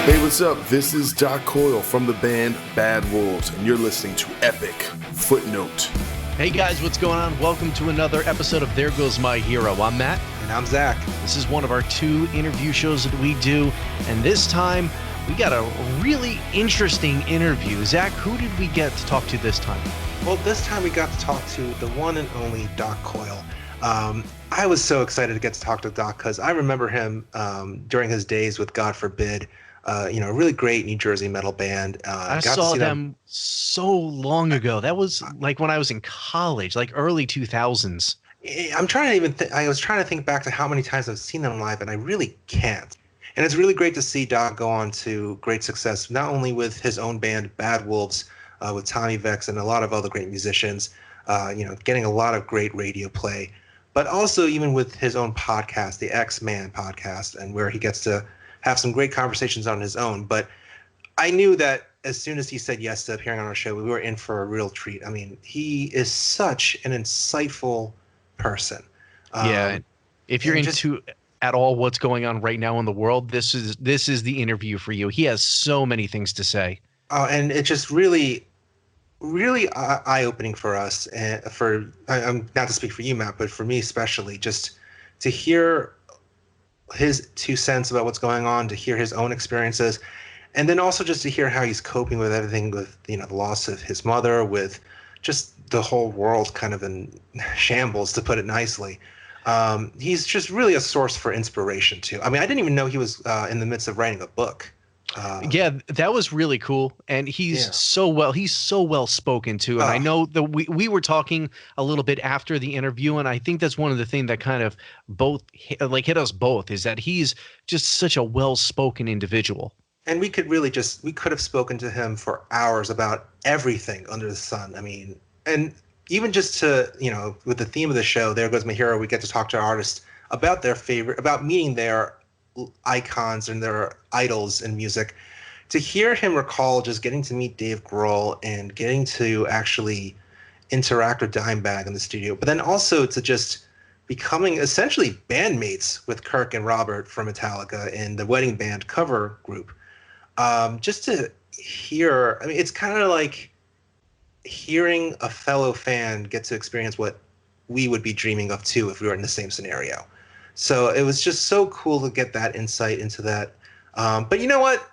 Hey, what's up? This is Doc Coyle from the band Bad Wolves, and you're listening to Epic Footnote. Hey guys, what's going on? Welcome to another episode of There Goes My Hero. I'm Matt. And I'm Zach. This is one of our 2 interview shows that we do, and this time we got a really interesting interview. Zach, who did we get to talk to this time? Well, this time we got to talk to the one and only Doc Coyle. I was so excited to get to talk to Doc because I remember him during his days with God Forbid, a really great New Jersey metal band. I saw them so long ago. That was like when I was in college, like early 2000s. I'm trying to I was trying to think back to how many times I've seen them live, and I really can't. And it's really great to see Doc go on to great success, not only with his own band, Bad Wolves, with Tommy Vex and a lot of other great musicians, getting a lot of great radio play, but also even with his own podcast, the X-Man podcast, and where he gets to have some great conversations on his own. But I knew that as soon as he said yes to appearing on our show, we were in for a real treat. I mean, he is such an insightful person. Yeah. If you're into at all what's going on right now in the world, this is the interview for you. He has so many things to say. And it just really eye-opening for us, and I'm not to speak for you, Matt, but for me especially, just to hear his 2 cents about what's going on, to hear his own experiences, and then also just to hear how he's coping with everything, with the loss of his mother, with just the whole world kind of in shambles, to put it nicely. He's just really a source for inspiration too. I mean, I didn't even know he was in the midst of writing a book. Yeah, that was really cool, and he's so well spoken too. And I know that we were talking a little bit after the interview, and I think that's one of the things that kind of hit us both, is that he's just such a well spoken individual. And we could have spoken to him for hours about everything under the sun. I mean, and even just to with the theme of the show, There Goes My Hero, we get to talk to artists about about meeting their icons and their idols in music. To hear him recall just getting to meet Dave Grohl and getting to actually interact with Dimebag in the studio, but then also to just becoming essentially bandmates with Kirk and Robert from Metallica in the Wedding Band cover group. Just to hear, I mean, it's kind of like hearing a fellow fan get to experience what we would be dreaming of too if we were in the same scenario. So it was just so cool to get that insight into that. But you know what?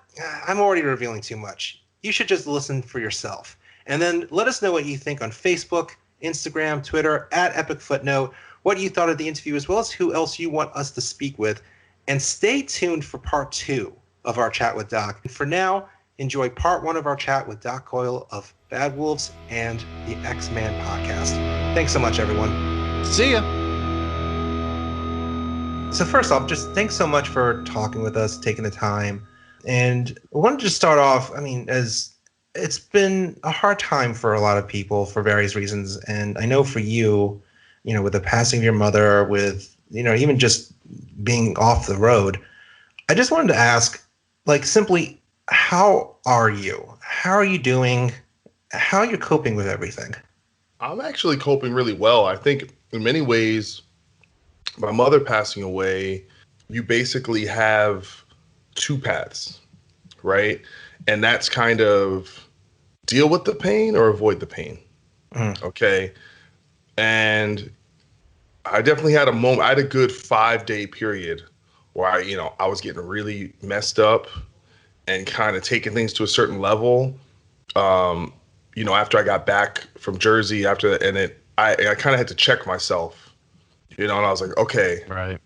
I'm already revealing too much. You should just listen for yourself. And then let us know what you think on Facebook, Instagram, Twitter, at Epic Footnote, what you thought of the interview, as well as who else you want us to speak with. And stay tuned for part 2 of our chat with Doc. And for now, enjoy part 1 of our chat with Doc Coyle of Bad Wolves and the X-Man podcast. Thanks so much, everyone. See ya. So first off, just thanks so much for talking with us, taking the time. And I wanted to start off, I mean, as it's been a hard time for a lot of people for various reasons. And I know for you, with the passing of your mother, with, even just being off the road, I just wanted to ask, simply, how are you? How are you doing? How are you coping with everything? I'm actually coping really well. I think in many ways, my mother passing away, you basically have 2 paths, right? And that's kind of deal with the pain or avoid the pain. Okay. And I definitely had a moment. I had a good 5-day period where I was getting really messed up and kind of taking things to a certain level. After I got back from Jersey, I kind of had to check myself. And I was like, okay. Right.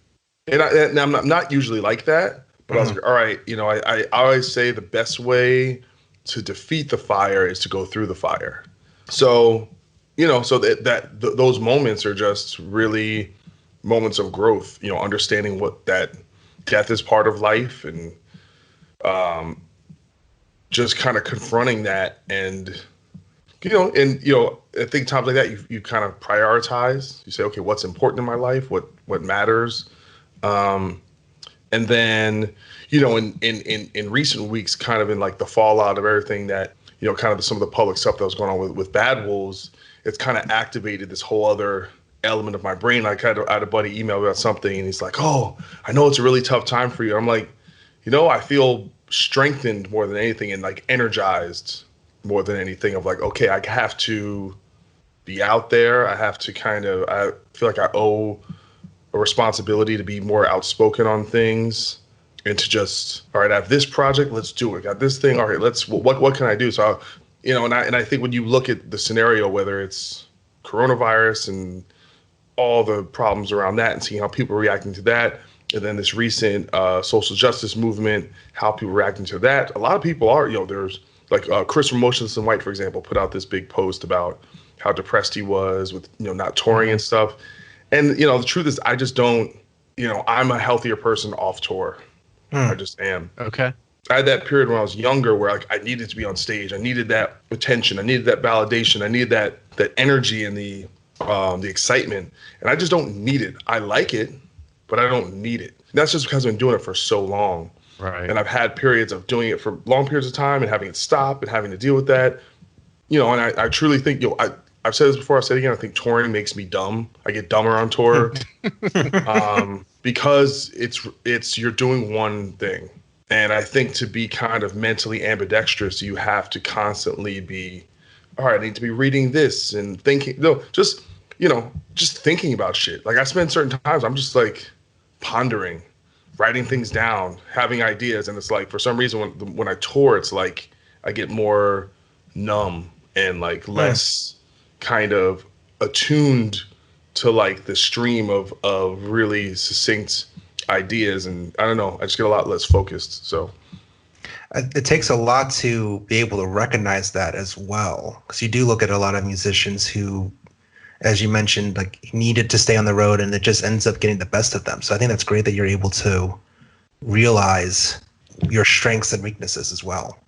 And I'm not usually like that, but I was like, all right, I always say the best way to defeat the fire is to go through the fire. So, those moments are just really moments of growth, understanding what that death is part of life, and just kind of confronting that. And I think times like that, you kind of prioritize. You say, okay, what's important in my life? What matters? And then, in recent weeks, kind of in like the fallout of everything that, kind of some of the public stuff that was going on with Bad Wolves, it's kind of activated this whole other element of my brain. Like I had a buddy email about something, and he's like, "Oh, I know it's a really tough time for you." I'm like, I feel strengthened more than anything, and like energized more than anything. Of like, okay, I have to be out there. I have to I feel like I owe a responsibility to be more outspoken on things, and to just, all right, I have this project, let's do it. Got this thing, all right, what can I do? So, and I think when you look at the scenario, whether it's coronavirus and all the problems around that, and seeing how people are reacting to that, and then this recent social justice movement, how people are reacting to that, a lot of people are, there's like Chris from Motionless in White, for example, put out this big post about how depressed he was with, not touring and stuff. And, the truth is, I just don't, I'm a healthier person off tour. I just am. Okay. I had that period when I was younger where like I needed to be on stage. I needed that attention. I needed that validation. I needed that energy and the excitement. And I just don't need it. I like it, but I don't need it. And that's just because I've been doing it for so long. Right. And I've had periods of doing it for long periods of time and having it stop and having to deal with that. And I truly think, I've said this before, I'll say it again, I think touring makes me dumb. I get dumber on tour because you're doing one thing. And I think to be kind of mentally ambidextrous, you have to constantly be, all right, I need to be reading this and thinking, just thinking about shit. Like I spend certain times, I'm just like pondering, writing things down, having ideas. And it's like, for some reason, when I tour, it's like I get more numb and like less kind of attuned to like the stream of really succinct ideas, and I don't know, I just get a lot less focused. So it takes a lot to be able to recognize that as well, because you do look at a lot of musicians who, as you mentioned, like needed to stay on the road, and it just ends up getting the best of them. So I think that's great that you're able to realize your strengths and weaknesses as well.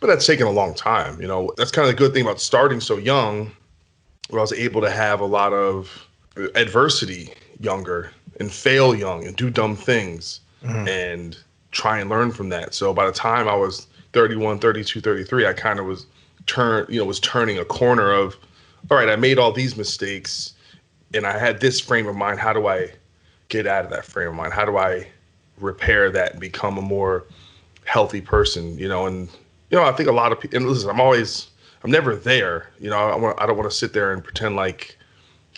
But that's taken a long time. That's kind of the good thing about starting so young, where I was able to have a lot of adversity younger and fail young and do dumb things and try and learn from that. So by the time I was 31, 32, 33, I kind of was turning a corner of, all right, I made all these mistakes and I had this frame of mind. How do I get out of that frame of mind? How do I repair that and become a more healthy person? And I think a lot of people, and listen, I'm never there. I don't want to sit there and pretend like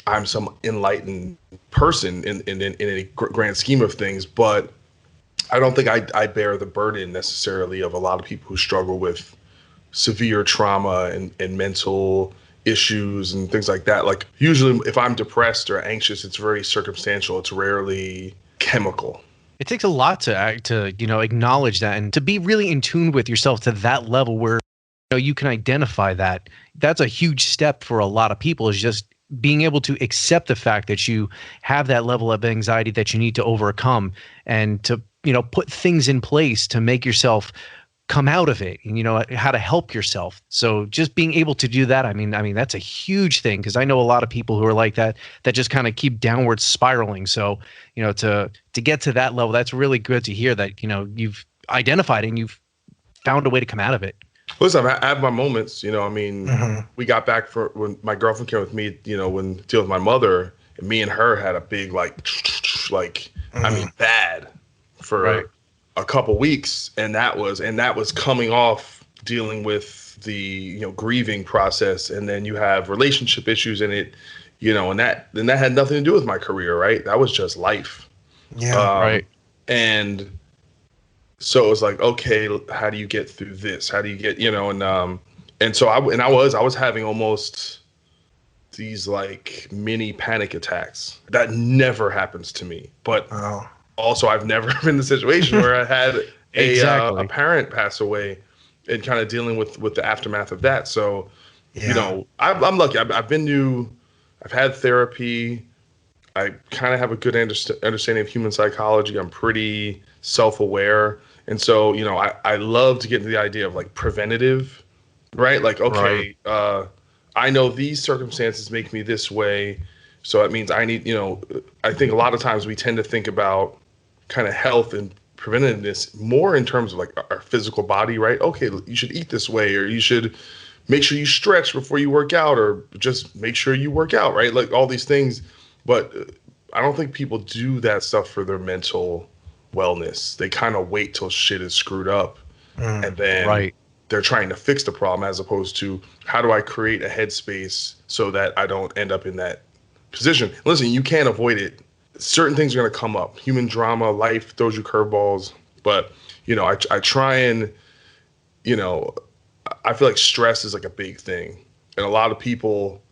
I'm some enlightened person in a grand scheme of things, but I don't think I bear the burden necessarily of a lot of people who struggle with severe trauma and mental issues and things like that. Like usually if I'm depressed or anxious, it's very circumstantial. It's rarely chemical. It takes a lot to acknowledge that and to be really in tune with yourself to that level where you can identify that. That's a huge step for a lot of people, is just being able to accept the fact that you have that level of anxiety that you need to overcome, and to put things in place to make yourself come out of it, and how to help yourself. So just being able to do that, I mean that's a huge thing, because I know a lot of people who are like that just kind of keep downward spiraling. So to get to that level, that's really good to hear that you've identified and you've found a way to come out of it. Listen, I have my moments, we got back for when my girlfriend came with me, when dealing with my mother, and me and her had a big bad for a couple weeks. And that was coming off dealing with the, grieving process. And then you have relationship issues in it, and that had nothing to do with my career, right? That was just life. Yeah. Right. And so it was like, okay, how do you get through this? How do you get, and so I was having almost these like mini panic attacks. That never happens to me. But also I've never been in a situation where I had a parent pass away and kind of dealing with the aftermath of that. So, I'm lucky. I've had therapy. I kind of have a good understanding of human psychology. I'm pretty self-aware. And so, I love to get into the idea of like preventative, right? Like, okay, I know these circumstances make me this way. So that means I need, I think a lot of times we tend to think about kind of health and preventiveness more in terms of like our physical body, right? Okay, you should eat this way, or you should make sure you stretch before you work out, or just make sure you work out, right? Like all these things. but I don't think people do that stuff for their mental wellness. They kind of wait till shit is screwed up, and then they're trying to fix the problem, as opposed to how do I create a headspace so that I don't end up in that position. Listen, you can't avoid it. Certain things are going to come up. Human drama, life throws you curveballs. But, I try and, I feel like stress is like a big thing. And a lot of people,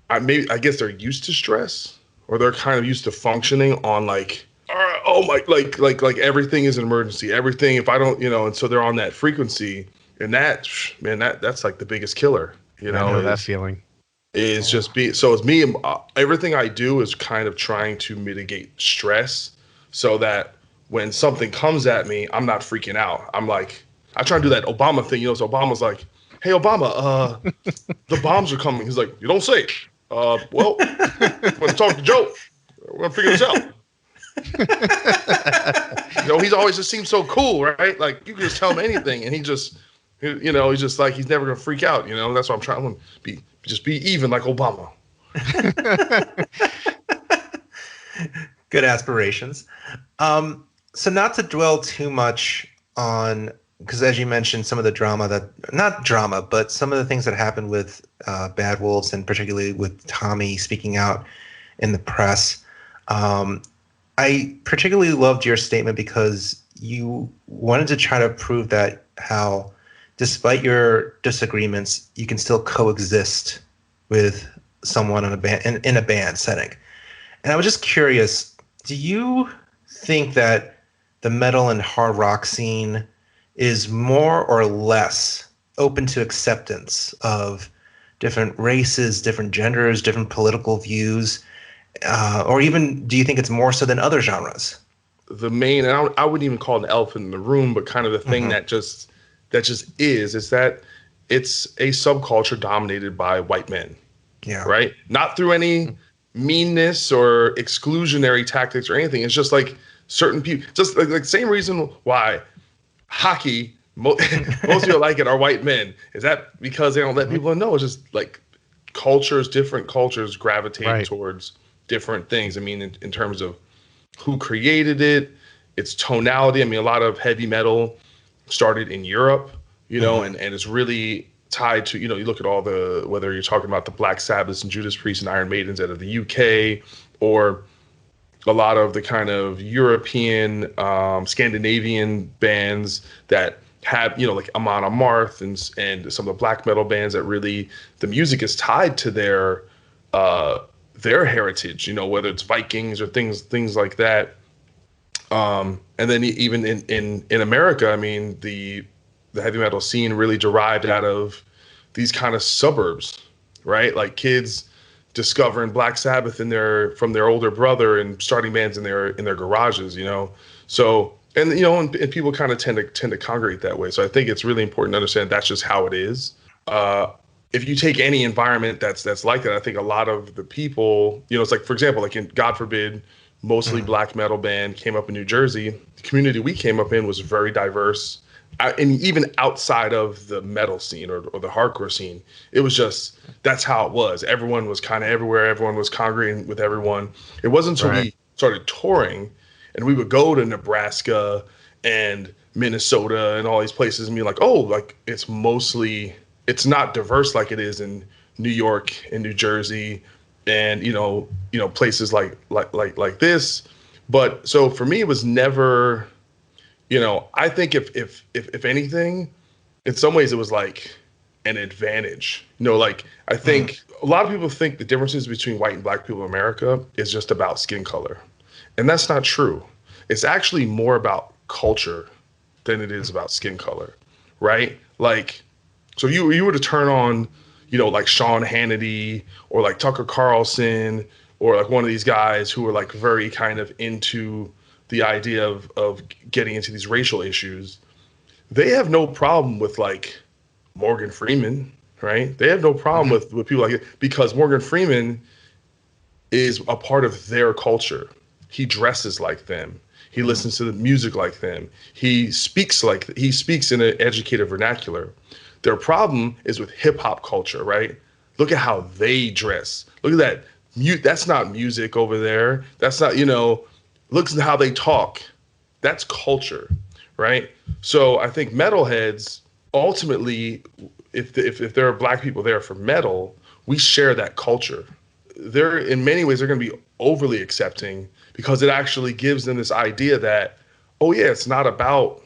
I guess they're used to stress, or they're kind of used to functioning on like, oh my, like everything is an emergency. Everything, if I don't, and so they're on that frequency. And that's like the biggest killer, I know that feeling. Is just so it's me. Everything I do is kind of trying to mitigate stress so that when something comes at me, I'm not freaking out. I'm like, I try to do that Obama thing, so Obama's like, hey, Obama, the bombs are coming. He's like, you don't say. Well, I'm going to talk to Joe. We're going to figure this out. He's always just seems so cool, right? Like, you can just tell him anything, and he's just like, he's never going to freak out, That's why I'm trying to be even like Obama. Good aspirations. So not to dwell too much on, because as you mentioned, some of the drama not drama, but some of the things that happened with Bad Wolves, and particularly with Tommy speaking out in the press. I particularly loved your statement because you wanted to try to prove that how, despite your disagreements, you can still coexist with someone in a band setting. And I was just curious, do you think that the metal and hard rock scene is more or less open to acceptance of different races, different genders, different political views, or even do you think it's more so than other genres? The main, and I wouldn't even call it an elephant in the room, but kind of the thing that just is that it's a subculture dominated by white men. Yeah. Right? Not through any meanness or exclusionary tactics or anything. It's just like certain people, just like same reason why hockey, most people like it are white men. Is that because they don't let people know? It's just like different cultures gravitate towards different things. I mean, in terms of who created it, its tonality. I mean, a lot of heavy metal started in Europe, and it's really tied to, you look at all the, whether you're talking about the Black Sabbaths and Judas Priest and Iron Maidens out of the UK, or a lot of the kind of European, Scandinavian bands that have, like Amon Amarth and some of the black metal bands that really, the music is tied to their heritage, whether it's Vikings or things like that. And then even in America, I mean, the heavy metal scene really derived out of these kind of suburbs, right? Like kids discovering Black Sabbath from their older brother and starting bands in their garages, So, and people kind of tend to congregate that way. So I think it's really important to understand that's just how it is. If you take any environment that's like that, I think a lot of the people, it's like, for example, like in God forbid, mostly black metal band came up in New Jersey. The community we came up in was very diverse. And even outside of the metal scene or the hardcore scene, it was just, that's how it was. Everyone was kind of everywhere. Everyone was congregating with everyone. It wasn't until we started touring and we would go to Nebraska and Minnesota and all these places and be like, oh, like it's not diverse like it is in New York and New Jersey and, places like this. But so for me, it was never, I think if anything, in some ways it was like an advantage. Like I think a lot of people think the differences between white and black people in America is just about skin color. And that's not true. It's actually more about culture than it is about skin color, right? Like, so you were to turn on, like Sean Hannity or like Tucker Carlson or like one of these guys who were like very kind of into the idea of getting into these racial issues, they have no problem with like Morgan Freeman, right? They have no problem with people like it because Morgan Freeman is a part of their culture. He dresses like them. He listens to the music like them. He speaks in an educated vernacular. Their problem is with hip hop culture, right? Look at how they dress. Look at that that's not music over there. That's not, looks at how they talk. That's culture, right? So I think metalheads ultimately, if there are black people there for metal, we share that culture. They're in many ways they're going to be overly accepting because it actually gives them this idea that, oh yeah, it's not about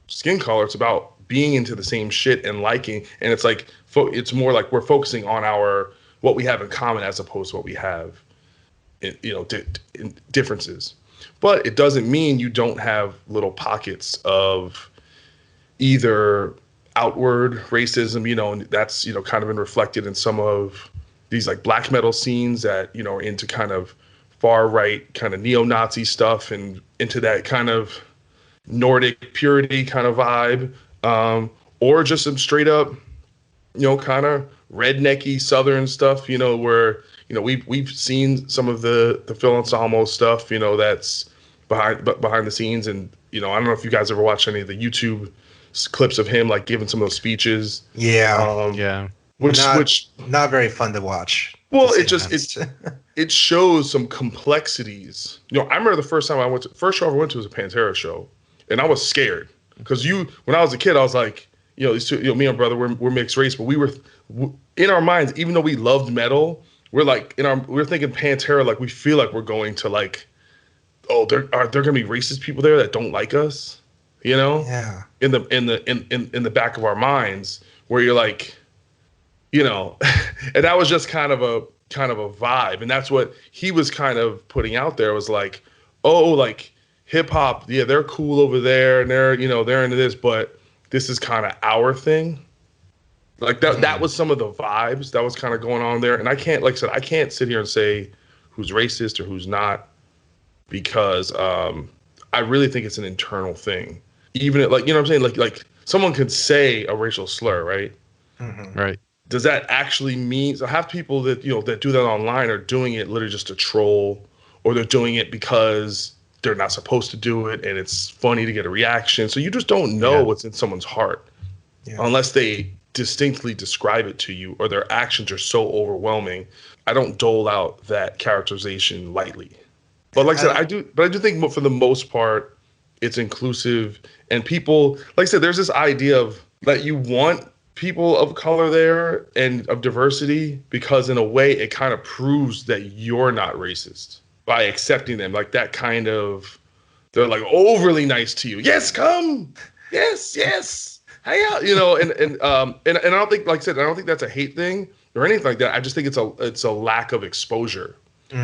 skin color, it's about being into the same shit and liking, and it's like it's more like we're focusing on what we have in common as opposed to what we have in, in differences. But it doesn't mean you don't have little pockets of either outward racism, and that's, kind of been reflected in some of these like black metal scenes that, are into kind of far right kind of neo-Nazi stuff and into that kind of Nordic purity kind of vibe, or just some straight up, kind of rednecky Southern stuff, where, we've seen some of the Phil Anselmo stuff, that's behind the scenes. And, I don't know if you guys ever watched any of the YouTube clips of him, like giving some of those speeches. Yeah. Yeah. Which not very fun to watch. Well, it shows some complexities. I remember the first show I went to was a Pantera show, and I was scared because when I was a kid, I was like, these two, me and my brother, we're mixed race, but we were in our minds, even though we loved metal, we're thinking Pantera, like we feel like we're going to like, oh, there gonna be racist people there that don't like us, Yeah. in the back of our minds, where you're like, and that was just kind of a vibe, and that's what he was kind of putting out there, was like, oh, like hip hop, yeah, they're cool over there, and they're they're into this, but this is kind of our thing. Like that was some of the vibes that was kind of going on there, and I can't, like I said, I can't sit here and say who's racist or who's not, because I really think it's an internal thing. Even like, what I'm saying, like someone could say a racial slur, right? Mm-hmm. Right. Does that actually mean, so half people that that do that online are doing it literally just to troll, or they're doing it because they're not supposed to do it and it's funny to get a reaction. So you just don't know what's in someone's heart unless they distinctly describe it to you, or their actions are so overwhelming. I don't dole out that characterization lightly. But like I said, I do think for the most part it's inclusive, and people, like I said, there's this idea of that you want people of color there and of diversity, because in a way it kind of proves that you're not racist by accepting them. Like that kind of, they're like overly nice to you. Yes, come. Yes. Hey, and I don't think, like I said, I don't think that's a hate thing or anything like that. I just think it's a lack of exposure,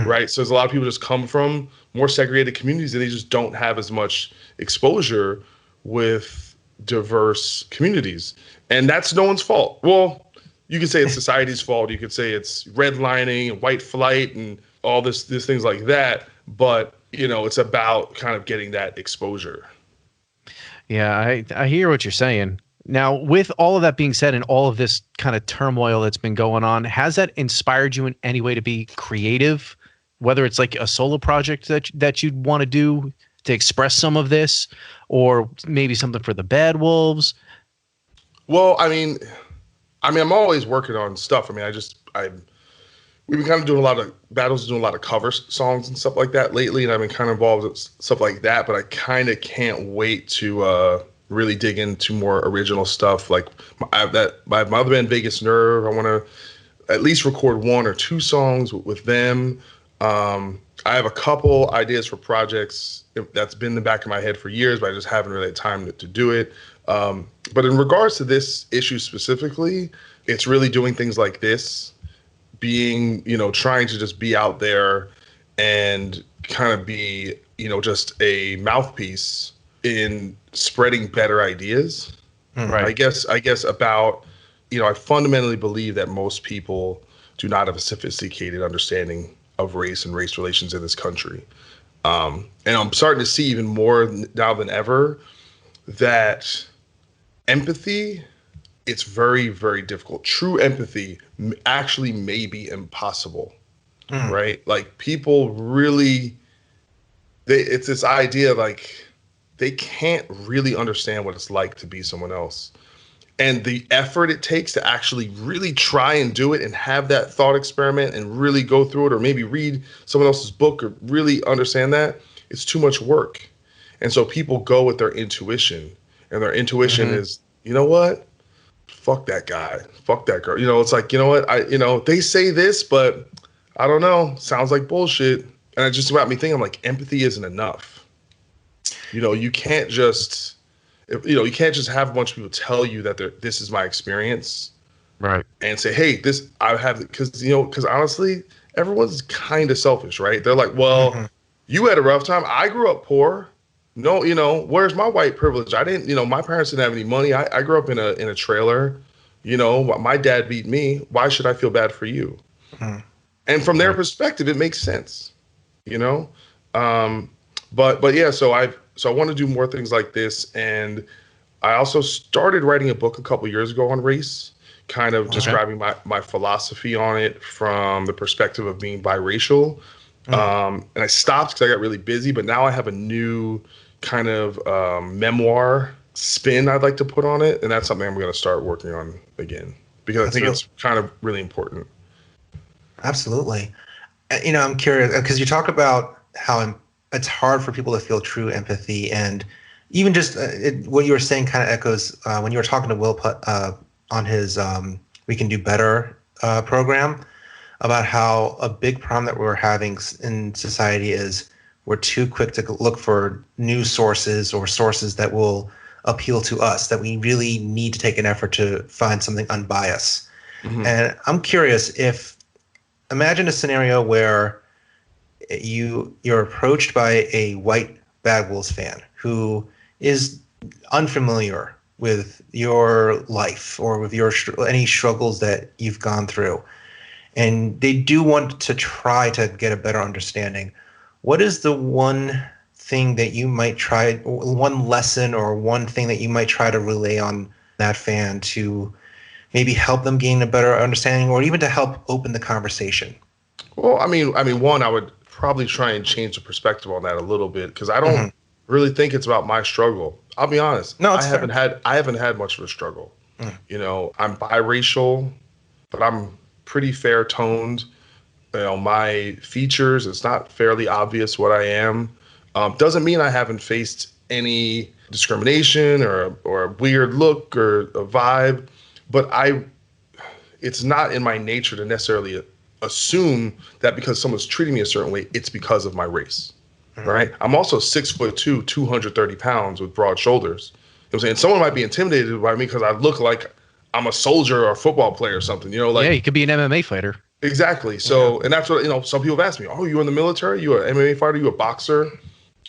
right? So there's a lot of people just come from more segregated communities, and they just don't have as much exposure with diverse communities. And that's no one's fault. Well, you could say it's society's fault. You could say it's redlining and white flight and all this things like that. But, it's about kind of getting that exposure. Yeah, I hear what you're saying. Now, with all of that being said and all of this kind of turmoil that's been going on, has that inspired you in any way to be creative? Whether it's like a solo project that you'd want to do to express some of this, or maybe something for the Bad Wolves? Well, I mean, I'm always working on stuff. I mean, we've been kind of doing a lot of battles, doing a lot of cover songs and stuff like that lately, and I've been kind of involved with stuff like that. But I kind of can't wait to really dig into more original stuff. Like my other band, Vegas Nerve, I want to at least record 1 or 2 songs with them. I have a couple ideas for projects that's been in the back of my head for years, but I just haven't really had time to do it. But in regards to this issue specifically, it's really doing things like this, being, trying to just be out there and kind of be, just a mouthpiece in spreading better ideas. Right. I guess about, I fundamentally believe that most people do not have a sophisticated understanding of race and race relations in this country. And I'm starting to see even more now than ever that empathy, it's very, very difficult. True empathy actually may be impossible, right? Like people really, it's this idea like they can't really understand what it's like to be someone else. and the effort it takes to actually really try and do it and have that thought experiment and really go through it, or maybe read someone else's book or really understand that, it's too much work. And so people go with their intuition, and their intuition is, you know what? Fuck that guy. Fuck that girl. You know, it's like, you know what? They say this, but I don't know. Sounds like bullshit. And it just got me thinking, I'm like, empathy isn't enough. You can't just, you can't just have a bunch of people tell you that this is my experience. Right. And say, hey, this, I have, because honestly, everyone's kind of selfish, right? They're like, well, you had a rough time. I grew up poor. No, where's my white privilege? I didn't, my parents didn't have any money. I grew up in a trailer. My dad beat me. Why should I feel bad for you? And from their perspective, it makes sense, But yeah, so I want to do more things like this. And I also started writing a book a couple years ago on race, kind of describing my philosophy on it from the perspective of being biracial. And I stopped because I got really busy, but now I have a new kind of memoir spin I'd like to put on it. And that's something I'm going to start working on again, because I think it's kind of really important. Absolutely. I'm curious, because you talk about how it's hard for people to feel true empathy, and even just what you were saying kind of echoes when you were talking to Will on his We Can Do Better program, about how a big problem that we're having in society is we're too quick to look for news sources or sources that will appeal to us, that we really need to take an effort to find something unbiased. And I'm curious, imagine a scenario where you're approached by a white Bad Wolves fan who is unfamiliar with your life or with any struggles that you've gone through, and they do want to try to get a better understanding. What is the one thing that you might try, one lesson or one thing that you might try to relay on that fan to maybe help them gain a better understanding, or even to help open the conversation? Well, I mean, one, I would probably try and change the perspective on that a little bit, because I don't really think it's about my struggle. I'll be honest. No, I haven't had much of a struggle. I'm biracial, but I'm pretty fair toned. My features, it's not fairly obvious what I am. Doesn't mean I haven't faced any discrimination or a weird look or a vibe, but it's not in my nature to necessarily assume that because someone's treating me a certain way, it's because of my race, right? I'm also 6'2", 230 pounds with broad shoulders. You know what I'm saying? Someone might be intimidated by me because I look like I'm a soldier or a football player or something, yeah, you could be an MMA fighter. Exactly. So, and that's what, some people have asked me, oh, you in the military? You an MMA fighter? You a boxer?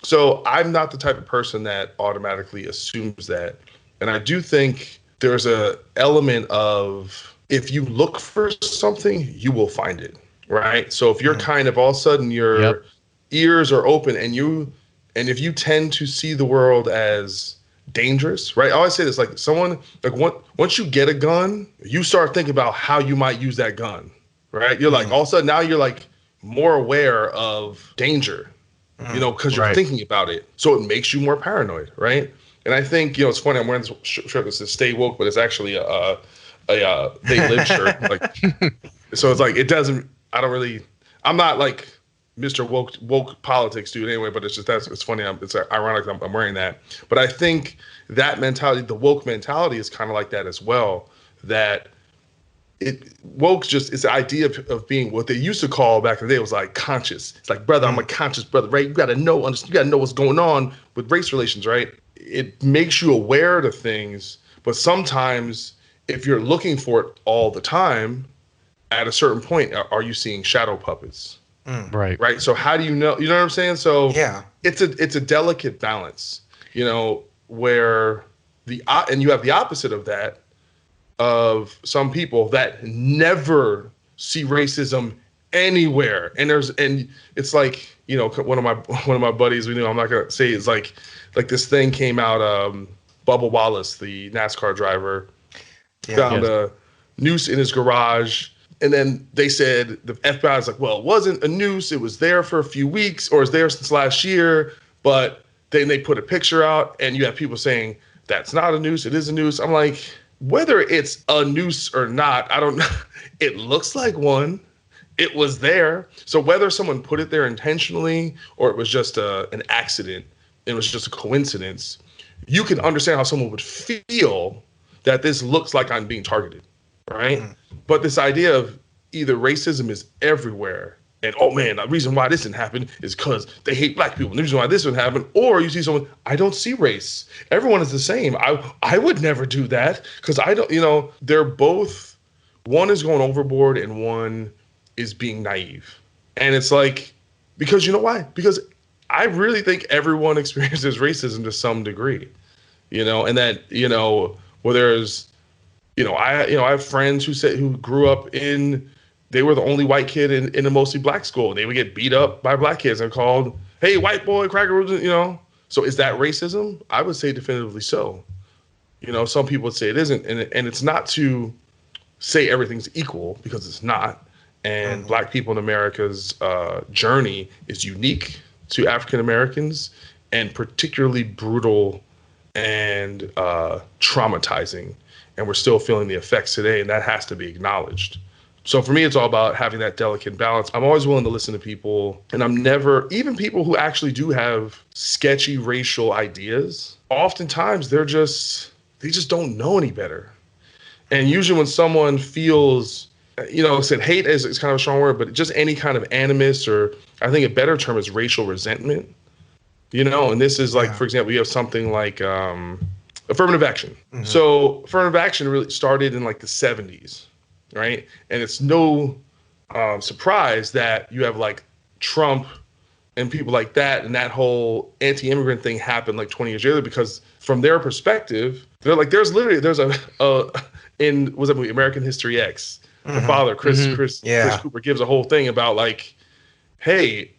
So I'm not the type of person that automatically assumes that. And I do think there's a element of, if you look for something, you will find it, right? So if you're kind of all of a sudden your ears are open and if you tend to see the world as dangerous, right? I always say this, like once you get a gun, you start thinking about how you might use that gun, right? You're like, all of a sudden now you're like more aware of danger, because you're thinking about it. So it makes you more paranoid, right? And I think, it's funny, I'm wearing this shirt that says "Stay Woke," but it's actually a "They Live" shirt. So it's like, I'm not like Mr. Woke politics dude anyway, but it's just, it's funny. It's ironic I'm wearing that. But I think that mentality, the woke mentality, is kind of like that as well. That woke's just, it's the idea of being what they used to call back in the day was like conscious. It's like, brother, I'm a conscious brother, right? You got to know what's going on with race relations, right? It makes you aware of things, but sometimes if you're looking for it all the time, at a certain point, are you seeing shadow puppets? Right. So how do you know? You know what I'm saying? So yeah, it's a delicate balance, where and you have the opposite of that, of some people that never see racism anywhere. And it's like, one of my buddies, I'm not gonna say, it's like this thing came out, Bubba Wallace, the NASCAR driver, found a noose in his garage. And then they said, the FBI is like, well, it wasn't a noose. It was there for a few weeks, or it's there since last year. But then they put a picture out, and you have people saying, that's not a noose. It is a noose. I'm like, whether it's a noose or not, I don't know. It looks like one. It was there. So whether someone put it there intentionally or it was just an accident, it was just a coincidence, you can understand how someone would feel that this looks like I'm being targeted, right? But this idea of either racism is everywhere and, oh man, the reason why this didn't happen is because they hate black people. And the reason why this didn't happen, or you see someone, I don't see race. Everyone is the same. I would never do that because I don't, they're both, one is going overboard and one is being naive. And it's like, because you know why? Because I really think everyone experiences racism to some degree, and that, where there's, I have friends who grew up they were the only white kid in a mostly black school. And they would get beat up by black kids and called, hey, white boy, cracker, So is that racism? I would say definitively so. Some people would say it isn't. And it's not to say everything's equal, because it's not. And black people in America's journey is unique to African Americans and particularly brutal and traumatizing. And we're still feeling the effects today, and that has to be acknowledged. So for me, it's all about having that delicate balance. I'm always willing to listen to people, and I'm never, even people who actually do have sketchy racial ideas, oftentimes they just don't know any better. And usually when someone feels, said hate is kind of a strong word, but just any kind of animus, or I think a better term is racial resentment, and this is like, for example, you have something like affirmative action. Mm-hmm. So affirmative action really started in like the 70s, right? And it's no surprise that you have like Trump and people like that, and that whole anti-immigrant thing happened like 20 years later, because from their perspective, they're like, there's in, was that movie, American History X? The father, Chris Cooper, gives a whole thing about like, hey,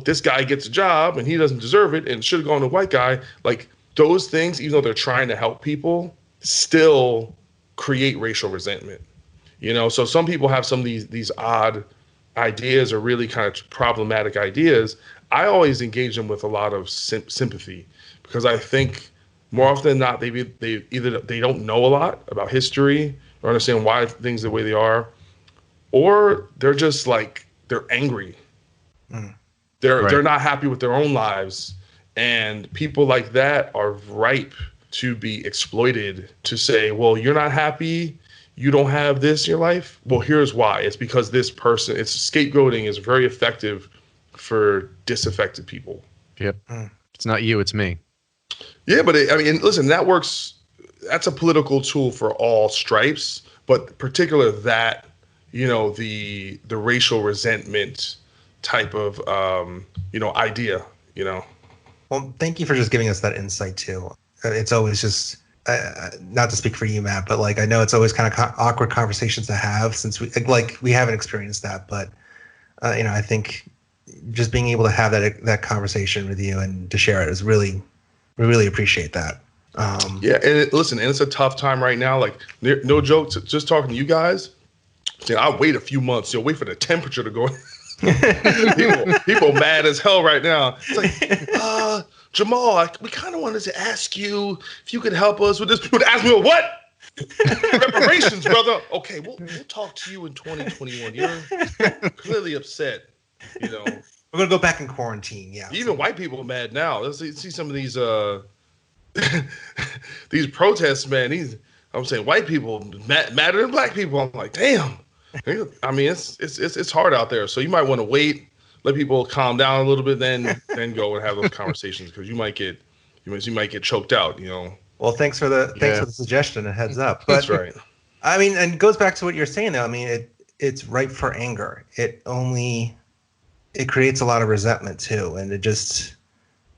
this guy gets a job and he doesn't deserve it and should have gone to a white guy. Like those things, even though they're trying to help people, still create racial resentment. So some people have some of these odd ideas or really kind of problematic ideas. I always engage them with a lot of sympathy, because I think more often than not, they don't know a lot about history or understand why things the way they are, or they're just like, they're angry. They're not happy with their own lives, and people like that are ripe to be exploited, to say, well, you're not happy, you don't have this in your life, well, here's why. It's because this person, scapegoating is very effective for disaffected people. Yep. It's not you, it's me. Yeah, but listen, that works. That's a political tool for all stripes, but particular that, the racial resentment type of, idea, Well, thank you for just giving us that insight too. It's always just, not to speak for you, Matt, but like, I know it's always kind of awkward conversations to have, since we haven't experienced that, but I think just being able to have that conversation with you and to share it is we really appreciate that. Yeah, and listen, and it's a tough time right now. Like, no joke, just talking to you guys. I'll wait a few months. Wait for the temperature to go. people mad as hell right now. It's like, Jamal, we kind of wanted to ask you if you could help us with this. You would ask me what? Reparations, brother. Okay, we'll talk to you in 2021. You're clearly upset. We're gonna go back in quarantine. Yeah. Even white people are mad now. Let's see some of these these protests, man. I'm saying white people madder than black people. I'm like, damn. It's hard out there. So you might want to wait, let people calm down a little bit, then go and have those conversations, because you might get choked out. Well, thanks for the suggestion and heads up. But, that's right. And it goes back to what you're saying though. It's ripe for anger. It creates a lot of resentment too, and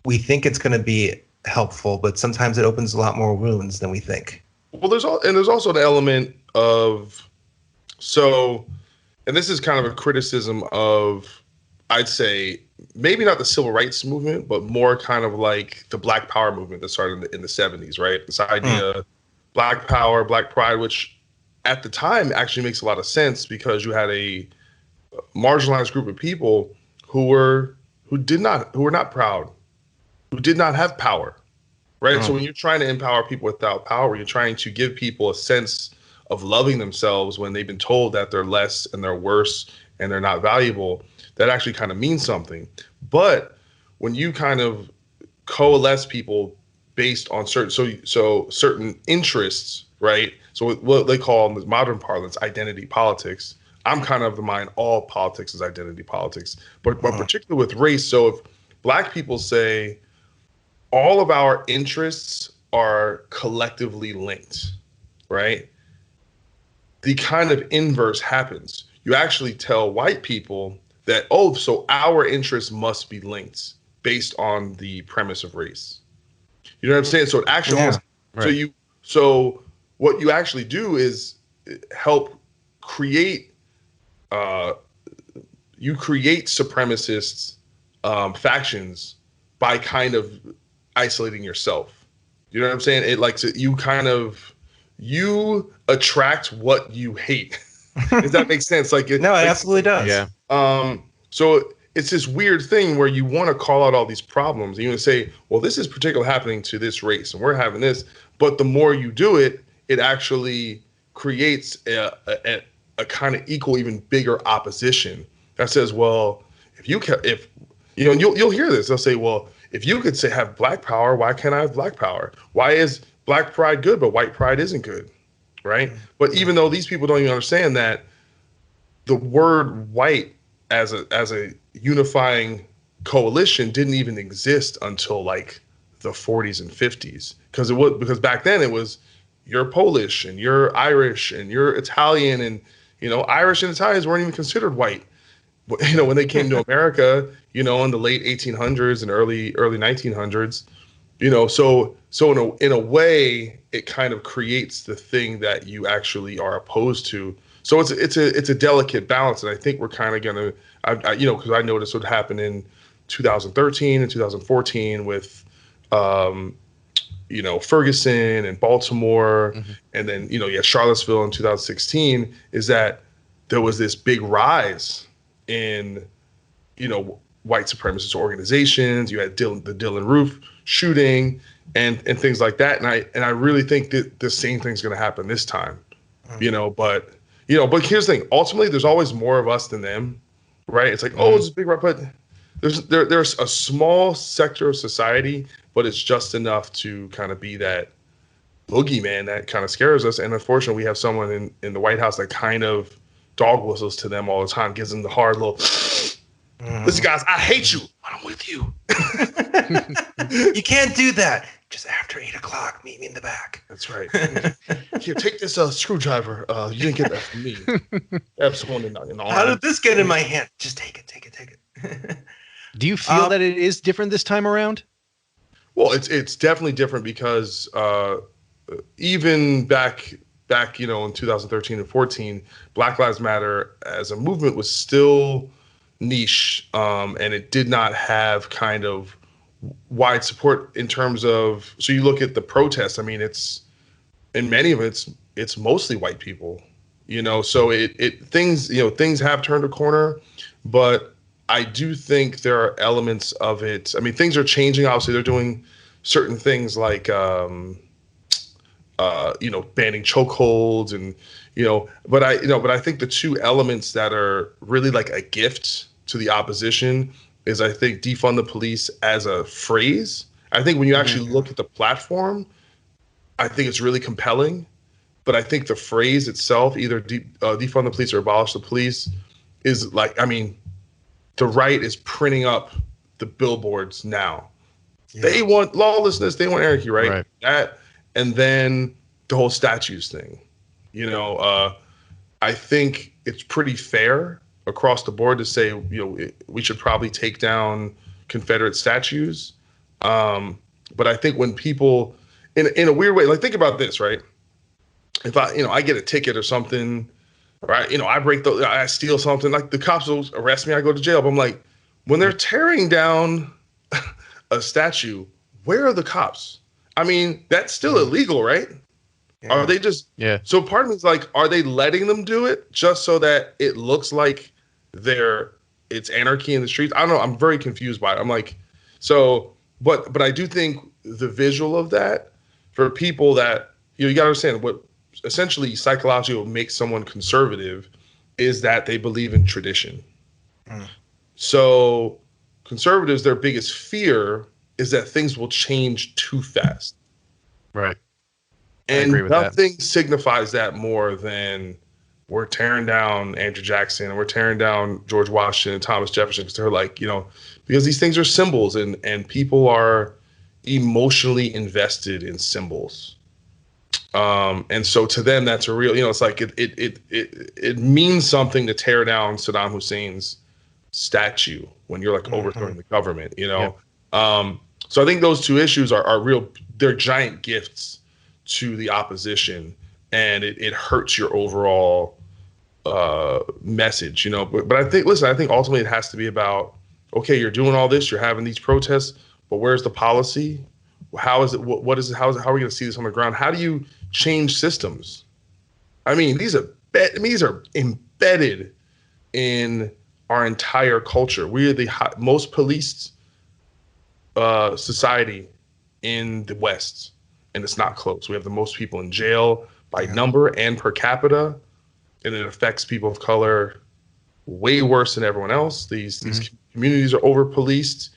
we think it's going to be helpful, but sometimes it opens a lot more wounds than we think. Well, there's also the element of, and this is kind of a criticism of, I'd say, maybe not the civil rights movement, but more kind of like the Black Power movement that started in the 70s, right? This idea, Black Power, Black Pride, which at the time actually makes a lot of sense, because you had a marginalized group of people who were not proud, who did not have power, right? So when you're trying to empower people without power, you're trying to give people a sense of loving themselves when they've been told that they're less and they're worse and they're not valuable, that actually kind of means something. But when you kind of coalesce people based on certain interests, right? So what they call in modern parlance identity politics. I'm kind of the mind all politics is identity politics, but particularly with race. So if Black people say all of our interests are collectively linked, right? The kind of inverse happens. You actually tell white people that, oh, so our interests must be linked based on the premise of race. You know what I'm saying? So it actually, so what you actually do is help create, you create supremacist factions by kind of isolating yourself. You know what I'm saying? It like you attract what you hate. Does that make sense? Like no, it absolutely does. Yeah. So it's this weird thing where you want to call out all these problems. And you want to say, well, this is particularly happening to this race, and we're having this. But the more you do it, it actually creates a kind of equal, even bigger opposition that says, well, if you know, and you'll hear this, they'll say, well, if you could have Black power, why can't I have Black power? Why is Black pride good, but white pride isn't good, right? But even though these people don't even understand that the word white as a unifying coalition didn't even exist until like the 40s and 50s, because back then it was you're Polish and you're Irish and you're Italian, and you know, Irish and Italians weren't even considered white. You know, when they came to America, you know, in the late 1800s and early 1900s, you know, so in a way, it kind of creates the thing that you actually are opposed to. So it's a delicate balance, and I think we're kind of gonna, you know, because I noticed what happened in 2013 and 2014 with, you know, Ferguson and Baltimore, and then you know, Charlottesville in 2016, is that there was this big rise in, you know, white supremacist organizations. You had the Dylan Roof shooting and things like that, and I really think that the same thing's going to happen this time, you know. But here's the thing: ultimately, there's always more of us than them, right? It's like, oh, it's a big, but there's a small sector of society, but it's just enough to kind of be that boogeyman that kind of scares us. And unfortunately, we have someone in the White House that kind of dog whistles to them all the time, gives them the hard little, listen, guys, I hate you, but I'm with you. You can't do that. Just after 8 o'clock, meet me in the back. That's right. Here, take this screwdriver. You didn't get that from me. Absolutely not. How did this get in my hand? Just take it. Do you feel that it is different this time around? Well, it's definitely different because even back, you know, in 2013 and 14, Black Lives Matter as a movement was still niche, and it did not have kind of wide support in terms of, so you look at the protests, I mean, it's, in many of it's mostly white people, you know, so things have turned a corner, but I do think there are elements of it. I mean, things are changing. Obviously, they're doing certain things like, you know, banning chokeholds and, you know, but I think the two elements that are really like a gift to the opposition is, I think, defund the police as a phrase. I think when you actually look at the platform, I think it's really compelling. But I think the phrase itself, either defund the police or abolish the police, is like, I mean, the right is printing up the billboards now. Yeah. They want lawlessness. They want anarchy, right? That, and then the whole statues thing. You know, I think it's pretty fair across the board to say, you know, we should probably take down Confederate statues. But I think when people, in a weird way, like think about this, right? If I get a ticket or something, right? You know, I steal something, like the cops will arrest me, I go to jail. But I'm like, when they're tearing down a statue, where are the cops? I mean, that's still illegal, right? Yeah. Are they just, so part of me is like, are they letting them do it just so that it looks like it's anarchy in the streets? I don't know. I'm very confused by it. I'm like, so, but I do think the visual of that for people that, you got to understand what essentially psychologically will make someone conservative is that they believe in tradition. So conservatives, their biggest fear is that things will change too fast. Right. And nothing signifies that more than we're tearing down Andrew Jackson and we're tearing down George Washington and Thomas Jefferson, because they're like, because these things are symbols and people are emotionally invested in symbols. And so to them, that's a real, it's like it means something to tear down Saddam Hussein's statue when you're like overthrowing the government, Yep. So I think those two issues are real. They're giant gifts to the opposition, and it hurts your overall message, But I think ultimately it has to be about, okay, you're doing all this, you're having these protests, but where's the policy? How is it? What is it? How are we going to see this on the ground? How do you change systems? I mean, these are embedded in our entire culture. We are the most policed society in the West, and it's not close. We have the most people in jail by number and per capita, and it affects people of color way worse than everyone else. These communities are over policed.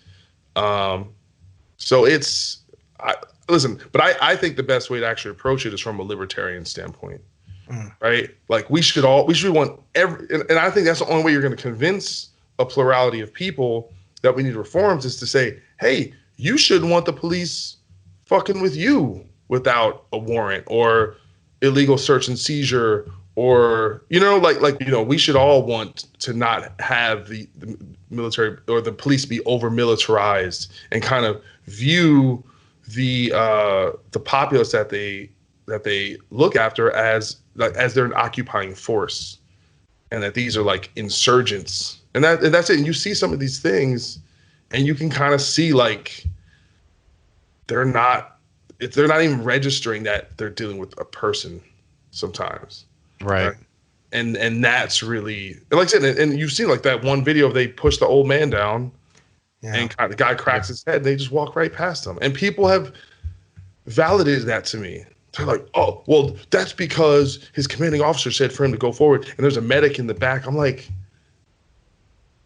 So it's. I think the best way to actually approach it is from a libertarian standpoint, right? Like we should want and I think that's the only way you're going to convince a plurality of people that we need reforms is to say, hey, you shouldn't want the police fucking with you without a warrant or illegal search and seizure, or we should all want to not have the military or the police be over militarized and kind of view the populace that they look after as they're an occupying force, and that these are like insurgents, and that's it. And you see some of these things, and you can kind of see like they're not even registering that they're dealing with a person sometimes, right? And that's really, like I said, and you've seen like that one video of they push the old man down. Yeah. And the guy cracks his head, and they just walk right past him. And people have validated that to me. They're like, oh, well, that's because his commanding officer said for him to go forward, and there's a medic in the back. I'm like,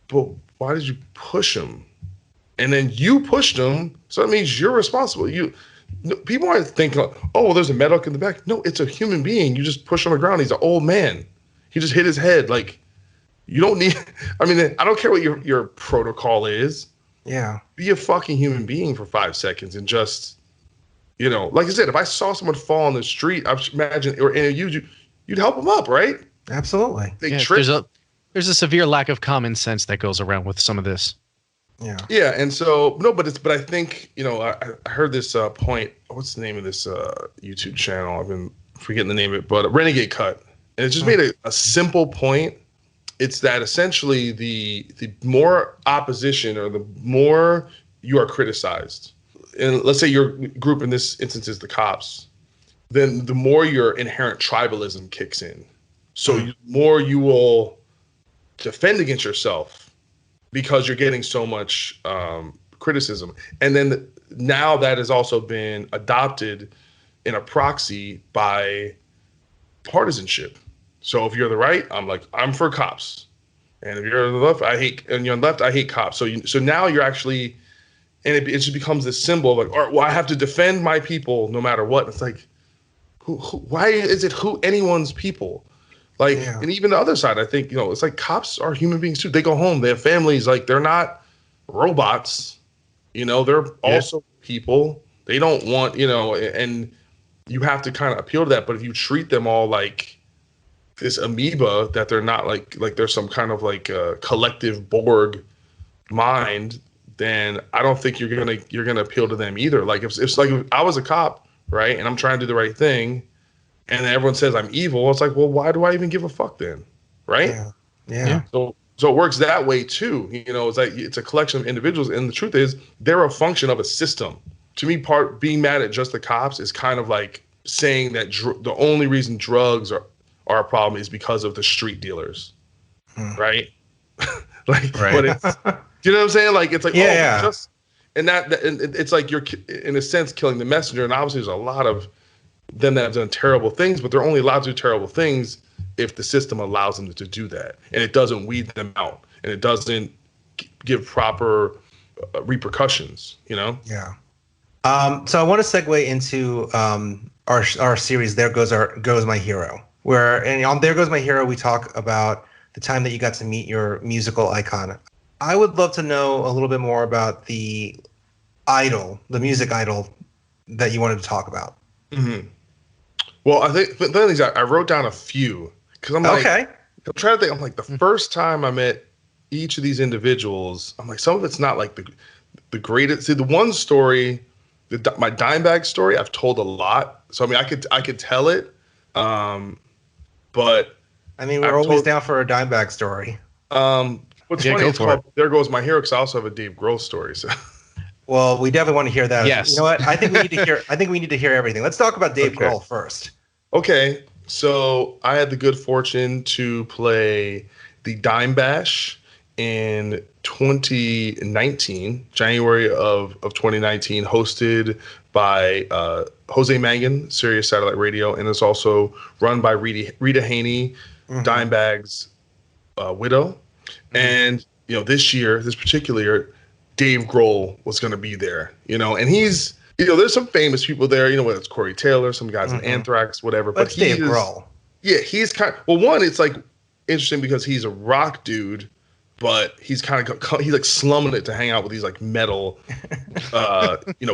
but why did you push him? And then you pushed him, so that means you're responsible. People aren't thinking, oh, well, there's a medic in the back. No, it's a human being. You just push him on the ground. He's an old man. He just hit his head. Like, you don't need, I mean, I don't care what your protocol is. Yeah. Be a fucking human being for 5 seconds and just, like I said, if I saw someone fall on the street, I imagine, or you'd help them up, right? Absolutely. There's a severe lack of common sense that goes around with some of this. Yeah. Yeah, and so but I think I heard this point. What's the name of this YouTube channel? I've been forgetting the name of it, but Renegade Cut, and it just made a simple point. It's that essentially the more opposition or the more you are criticized, and let's say your group in this instance is the cops, then the more your inherent tribalism kicks in. So the more you will defend against yourself because you're getting so much criticism. And then now that has also been adopted in a proxy by partisanship. So if you're the right, I'm for cops. And if you're on the left, you're on the left, I hate cops. So now you're actually, and it just becomes this symbol of like, all right, well, I have to defend my people no matter what. And it's like, why is it anyone's people? Like, and even the other side, I think, it's like cops are human beings too. They go home, they have families, like they're not robots, they're also people. They don't want, and you have to kind of appeal to that. But if you treat them all like this amoeba, that they're not like there's some kind of like a collective Borg mind, then I don't think you're gonna appeal to them either. Like if I was a cop, right, and I'm trying to do the right thing, and then everyone says I'm evil, it's like, well, why do I even give a fuck then, right? Yeah. So it works that way too. It's like it's a collection of individuals, and the truth is they're a function of a system. To me, being mad at just the cops is kind of like saying that the only reason drugs are a problem is because of the street dealers, right? But it's, do you know what I'm saying? Like, it's like, and it's like you're in a sense killing the messenger. And obviously, there's a lot of them that have done terrible things, but they're only allowed to do terrible things if the system allows them to do that, and it doesn't weed them out, and it doesn't give proper repercussions. Yeah. So I want to segue into our series. There goes my hero. And on There Goes My Hero, we talk about the time that you got to meet your musical icon. I would love to know a little bit more about the music idol that you wanted to talk about. Mm-hmm. Well, I think the thing is, I wrote down a few because I'm like, I'm trying to think. I'm like, the first time I met each of these individuals, I'm like, some of it's not like the greatest. See, the one story, my Dimebag story, I've told a lot. So I mean, I could tell it, but I mean, we're always down for a Dimebag story. What's funny? It's called There Goes My Hero, because I also have a Dave Grohl story. So. Well, we definitely want to hear that. Yes. You know what? I think we need to hear everything. Let's talk about Dave Grohl first. Okay. So I had the good fortune to play the Dime Bash in 2019, January of 2019, hosted by Jose Mangan, Sirius Satellite Radio, and it's also run by Rita Haney, Dimebag's widow. And this particular year, Dave Grohl was going to be there, and he's, there's some famous people there, whether it's Corey Taylor, some guys in Anthrax, whatever. But Dave Grohl. Yeah, he's one, it's like interesting because he's a rock dude, but he's he's like slumming it to hang out with these like metal,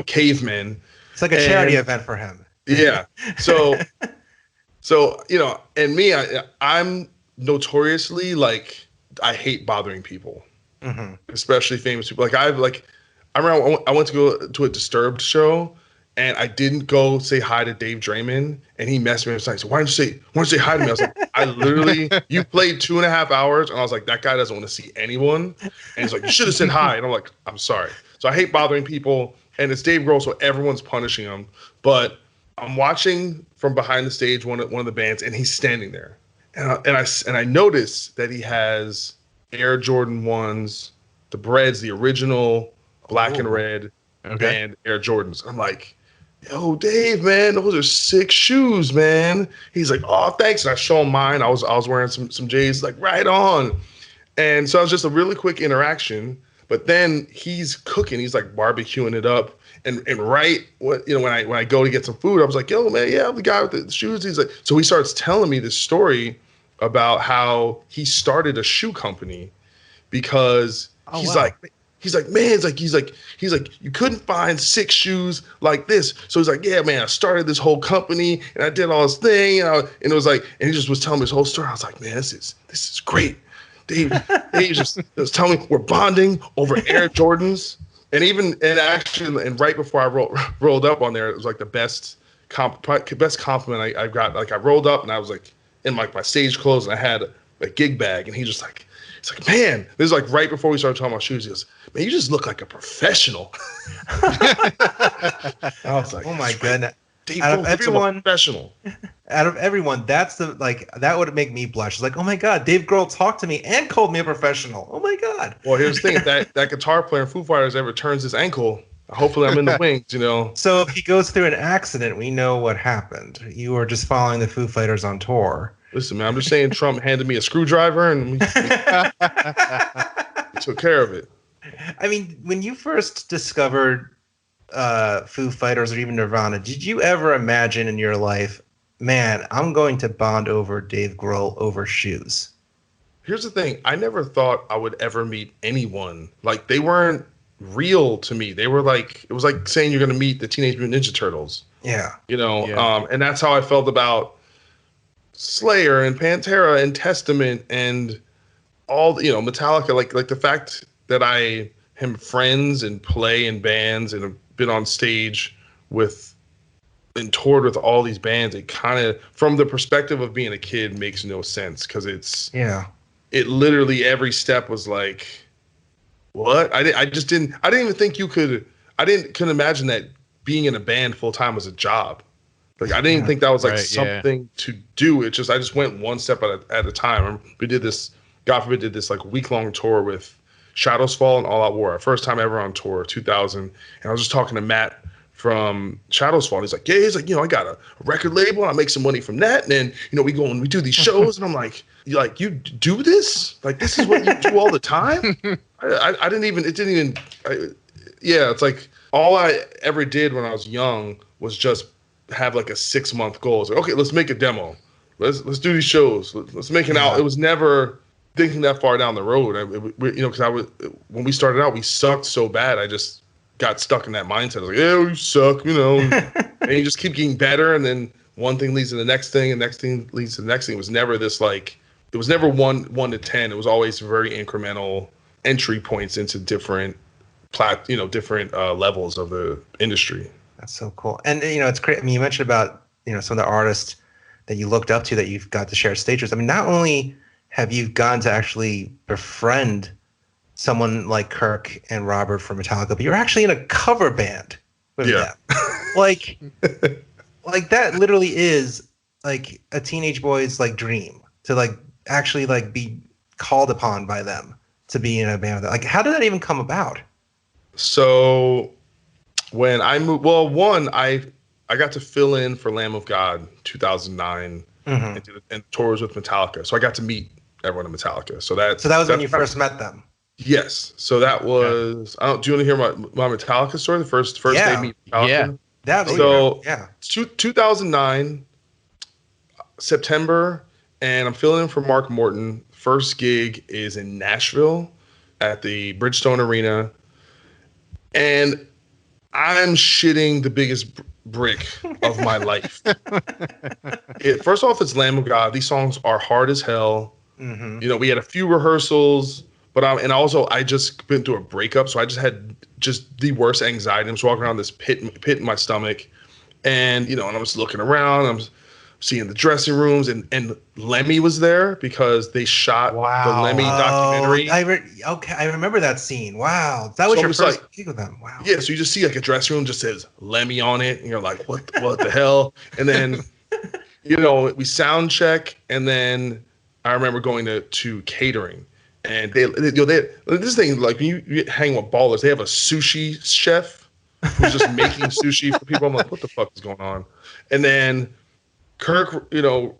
cavemen. It's like a charity event for him. Yeah. So, and me, I'm notoriously like, I hate bothering people, especially famous people. I remember I went to go to a Disturbed show, and I didn't go say hi to Dave Draymond, and he messaged me and said, "Why don't you say hi to me?" I was like, "I literally, you played 2.5 hours," and I was like, "That guy doesn't want to see anyone." And he's like, "You should have said hi," and I'm like, "I'm sorry." So I hate bothering people, and it's Dave Grohl, so everyone's punishing him. But I'm watching from behind the stage one of the bands, and he's standing there. And I noticed that he has Air Jordan 1s, the Breads, the original black and red band Air Jordans. I'm like, "Yo, Dave, man, those are sick shoes, man." He's like, "Oh, thanks." And I show him mine. I was wearing some J's, like, right on. And so it was just a really quick interaction. But then he's cooking. He's like barbecuing it up. And right when I go to get some food, I was like, "Yo, man, yeah, I'm the guy with the shoes." He's like, so he starts telling me this story about how he started a shoe company because he's like, man, he's like, you couldn't find 6 shoes like this. So he's like, "Yeah, man, I started this whole company and I did all this thing." And it was like, and he just was telling me his whole story. I was like, "Man, this is great." Dave just was telling me we're bonding over Air Jordans. And right before I rolled up on there, it was like the best compliment I got. Like I rolled up and I was like in my stage clothes and I had a gig bag, and he's like, "Man," this is like right before we started talking about shoes. He goes, "Man, you just look like a professional." I was like, "Oh my goodness." Out of everyone, professional. Out of everyone, that would make me blush. It's like, "Oh my God, Dave Grohl talked to me and called me a professional." Oh my God. Well, here's the thing: if that guitar player in Foo Fighters ever turns his ankle, hopefully I'm in the wings, So if he goes through an accident, we know what happened. You were just following the Foo Fighters on tour. Listen, man, I'm just saying Trump handed me a screwdriver and we took care of it. I mean, when you first discovered Foo Fighters or even Nirvana, did you ever imagine in your life, "Man, I'm going to bond over Dave Grohl over shoes"? Here's the thing. I never thought I would ever meet anyone. Like, they weren't real to me. They were like, it was like saying you're going to meet the Teenage Mutant Ninja Turtles. Yeah. And that's how I felt about Slayer and Pantera and Testament and all, Metallica. Like the fact that I am friends and play in bands and have been on stage with and toured with all these bands, it kind of, from the perspective of being a kid, makes no sense because it literally every step was like, what? I didn't even think couldn't imagine that being in a band full time was a job. Like, I didn't even think that was like something to do. I just went one step at a time. We did this, God forbid, like week-long tour with Shadows Fall and All Out War. Our first time ever on tour, 2000. And I was just talking to Matt from Shadows Fall. He's like, I got a record label. I make some money from that. And then, we go and we do these shows. And I'm like, you do this? Like, this is what you do all the time? It's like all I ever did when I was young was just have like a 6-month goal. It's like, okay, let's make a demo. Let's do these shows. Let's make an album. It was never thinking that far down the road. Because when we started out, we sucked so bad. I just got stuck in that mindset. I was like, yeah, we suck, and you just keep getting better. And then one thing leads to the next thing, and next thing leads to the next thing. It was never this it was never one to 10. It was always very incremental entry points into different levels of the industry. That's so cool. And it's great. I mean, you mentioned about some of the artists that you looked up to that you've got to share stages. I mean, not only have you gotten to actually befriend someone like Kirk and Robert from Metallica, but you're actually in a cover band with them. like that literally is like a teenage boy's like dream to like actually like be called upon by them to be in a band with them. Like, how did that even come about? So when I moved, I got to fill in for Lamb of God 2009 and tours with Metallica. So I got to meet everyone in Metallica. So that was when you first met them. Yes. So that was. Okay. Do you want to hear my Metallica story? The first day meet Metallica. Yeah. 2009 September, and I'm filling in for Mark Morton. First gig is in Nashville at the Bridgestone Arena, and I'm shitting the biggest brick of my life. First off, it's Lamb of God. These songs are hard as hell. Mm-hmm. We had a few rehearsals, but I just been through a breakup, so I just had the worst anxiety. I was walking around this pit in my stomach, and and I was looking around. I'm seeing the dressing rooms, and Lemmy was there because they shot the Lemmy documentary. I remember that scene. Wow, that was your first gig with them. Wow. Yeah, so you just see like a dressing room just says Lemmy on it, and you're like, what the hell? And then we sound check, and then I remember going to catering, and they this thing, like when you hang with ballers, they have a sushi chef who's just making sushi for people. I'm like, what the fuck is going on? And then Kirk,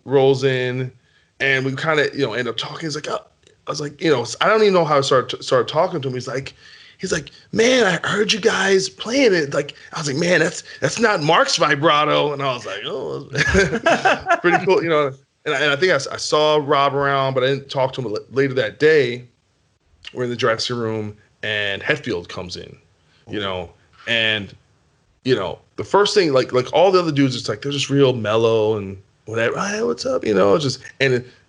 rolls in, and we kind of, end up talking. He's like, I was like, I don't even know how I started talking to him. He's like, man, I heard you guys playing it. Like, I was like, man, that's not Mark's vibrato. And I was like, oh, pretty cool, And I think I saw Rob around, but I didn't talk to him later that day. We're in the dressing room, and Hetfield comes in, and the first thing, like all the other dudes, it's like they're just real mellow and whatever. Hey, what's up? And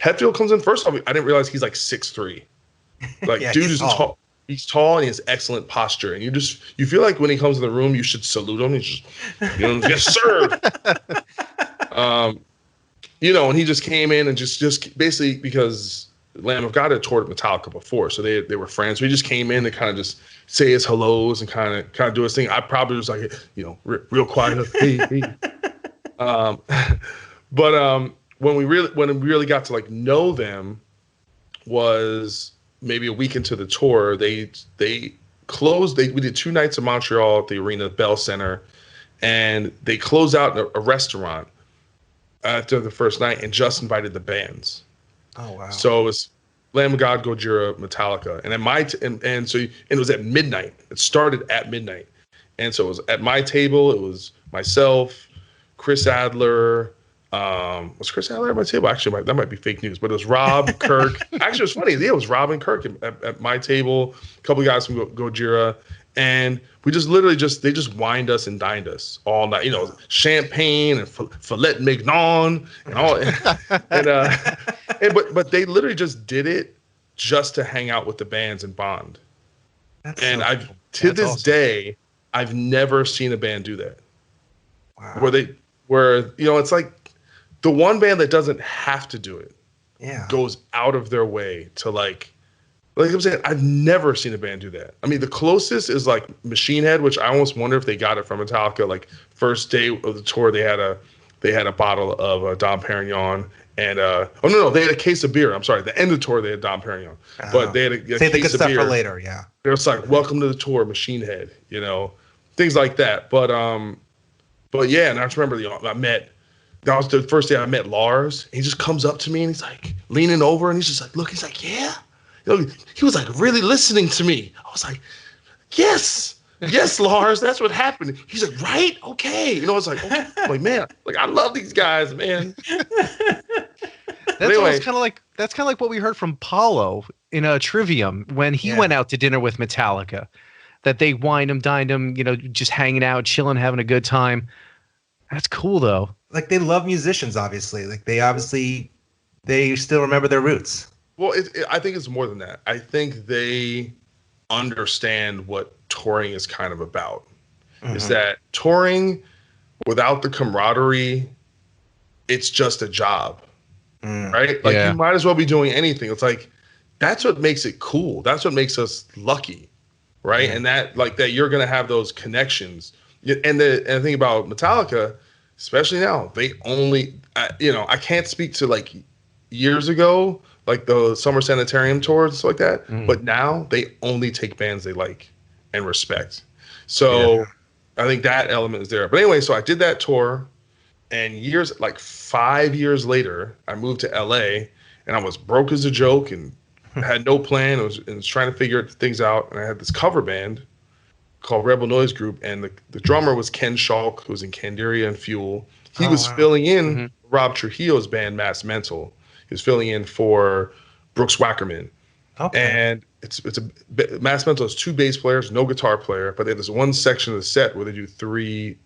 Hetfield comes in. First off, I didn't realize he's like 6'3". Like, yeah, dude is tall. He's tall and he has excellent posture. And you feel like when he comes in the room, you should salute him. He's just, yes, sir. And he just came in and just basically because Lamb of God had toured Metallica before, so they were friends. So he just came in and kind of just say his hellos and kind of do his thing. I probably was like, real quiet. Hey. But when we really got to like know them was maybe a week into the tour. They closed. We did 2 nights in Montreal at the Arena Bell Center, and they closed out in a restaurant after the first night and just invited the bands. Oh wow! So it was Lamb of God, Gojira, Metallica, and so it was at midnight. It started at midnight, and so it was at my table. It was myself, Chris Adler. Was Chris Adler at my table? Actually, that might be fake news, but it was Rob, Kirk. Actually, it was funny. Yeah, it was Rob and Kirk at my table. A couple of guys from Gojira, and we just literally they just wined us and dined us all night. Champagne and filet mignon and all. But they literally just did it just to hang out with the bands and bond. To this day, I've never seen a band do that. Wow. Where it's like the one band that doesn't have to do it. Yeah. Goes out of their way to like I'm saying, I've never seen a band do that. I mean, the closest is like Machine Head, which I almost wonder if they got it from Metallica. Like first day of the tour, they had a bottle of Dom Perignon, And oh no, they had a case of beer. I'm sorry, the end of the tour they had Dom Perignon, but they had a save the case good of stuff beer. for later. Yeah, it was like welcome to the tour, Machine Head, things like that. But yeah, and I just remember that was the first day I met Lars. He just comes up to me and he's like leaning over and he's just like, look, he's like, yeah. He was like really listening to me. I was like, yes, Lars, that's what happened. He's like, right, okay. It's like, okay. I'm like, man, like I love these guys, man. That's kind of like what we heard from Paulo in Trivium when he went out to dinner with Metallica. That they wined him, dined him, just hanging out, chilling, having a good time. That's cool, though. Like they love musicians, obviously. Like they still remember their roots. Well, I think it's more than that. I think they understand what touring is kind of about. Mm-hmm. Is that touring without the camaraderie, it's just a job, right? Like you might as well be doing anything. It's like that's what makes it cool. That's what makes us lucky, right? And that you're gonna have those connections. And the thing about Metallica, especially now, they only I can't speak to like years ago, like the Summer Sanitarium tours and stuff like that. But now they only take bands they like and respect. So I think that element is there. But anyway, so I did that tour, and 5 years later, I moved to LA, and I was broke as a joke and had no plan. I was trying to figure things out, and I had this cover band called Rebel Noise Group, and the drummer was Ken Schalk, who was in Candiria and Fuel. He was filling in Rob Trujillo's band, Mass Mental. He was filling in for Brooks Wackerman. Okay. And Mass Mental has 2 bass players, no guitar player, but there's one section of the set where they do 3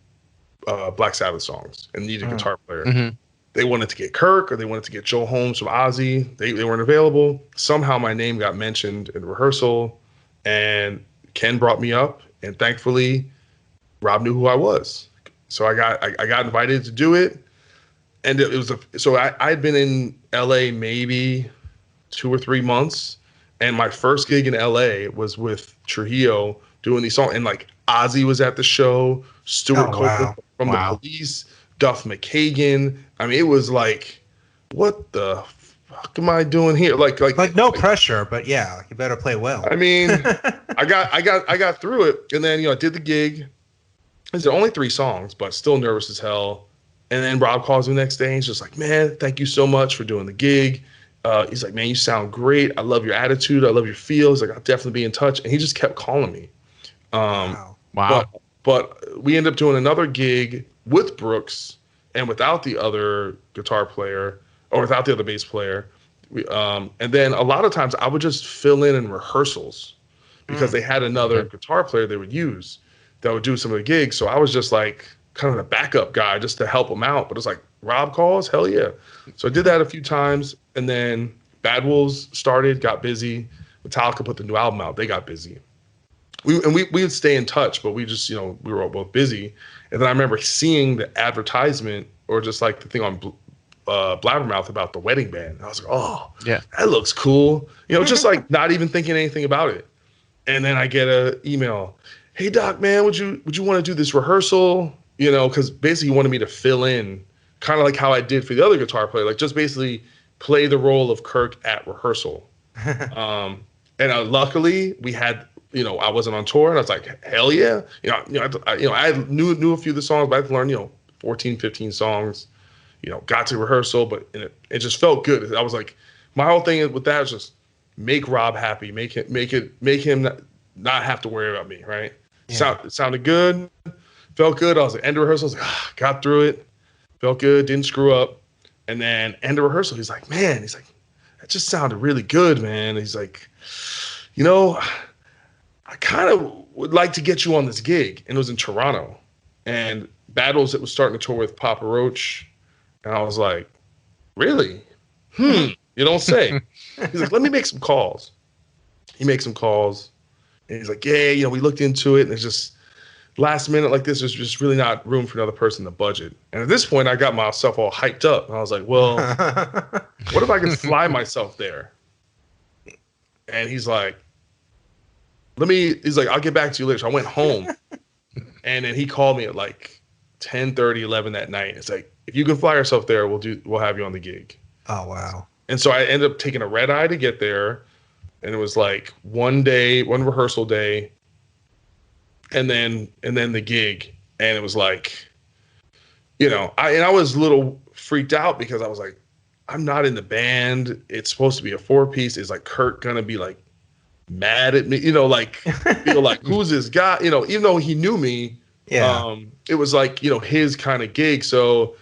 Black Sabbath songs and need a guitar player. Mm-hmm. They wanted to get Kirk or they wanted to get Joe Holmes from Ozzy. They weren't available. Somehow my name got mentioned in rehearsal, and Ken brought me up, and thankfully Rob knew who I was. So I got invited to do it. And it was I'd been in LA maybe 2 or 3 months, and my first gig in LA was with Trujillo doing these songs, and like Ozzy was at the show, Stuart Copeland from the Police, Duff McKagan. I mean, it was like, what the fuck am I doing here? Like no pressure, but yeah, you better play well. I mean, I got through it, and then I did the gig. It's only 3 songs, but still nervous as hell. And then Rob calls me the next day, and he's just like, man, thank you so much for doing the gig. He's like, man, you sound great. I love your attitude. I love your feel. He's like, I'll definitely be in touch. And he just kept calling me. Wow. But we ended up doing another gig with Brooks and without the other guitar player or without the other bass player. And then a lot of times I would just fill in rehearsals because they had another guitar player they would use that would do some of the gigs. So I was just like kind of the backup guy just to help them out. But it's like, Rob calls? Hell yeah. So I did that a few times. And then Bad Wolves started, got busy. Metallica put the new album out. They got busy. We would stay in touch, but we just, we were all both busy. And then I remember seeing the advertisement or just like the thing on Blabbermouth about the wedding band. And I was like, oh, yeah, that looks cool. Just like not even thinking anything about it. And then I get an email. Hey, Doc, man, would you want to do this rehearsal? Because basically he wanted me to fill in kind of like how I did for the other guitar player, like just basically play the role of Kirk at rehearsal. And luckily we had, I wasn't on tour, and I was like, hell yeah. I knew a few of the songs, but I had to learn, 14, 15 songs, got to rehearsal, but it just felt good. I was like, my whole thing with that is just make Rob happy, make him not have to worry about me. Right. Yeah. It sounded good. Felt good. I was like, end of rehearsal. I was like, got through it. Felt good. Didn't screw up. And then end of rehearsal, he's like, that just sounded really good, man. He's like, I kind of would like to get you on this gig. And it was in Toronto. And Battles, it was starting to tour with Papa Roach. And I was like, really? You don't say. He's like, let me make some calls. He makes some calls. And he's like, yeah, we looked into it. And it's just last minute like this, there's just really not room for another person in the budget. And at this point, I got myself all hyped up. And I was like, well, what if I could fly myself there? And he's like, I'll get back to you later. So I went home. And then he called me at like 10:30, 11 that night. It's like, if you can fly yourself there, we'll have you on the gig. Oh, wow. And so I ended up taking a red eye to get there. And it was like one rehearsal day, and then the gig. And it was like, I was a little freaked out because I was like, I'm not in the band. It's supposed to be a 4-piece. Is like Kirk gonna be like mad at me? Like who's this guy? Even though he knew me, it was like, his kind of gig. So,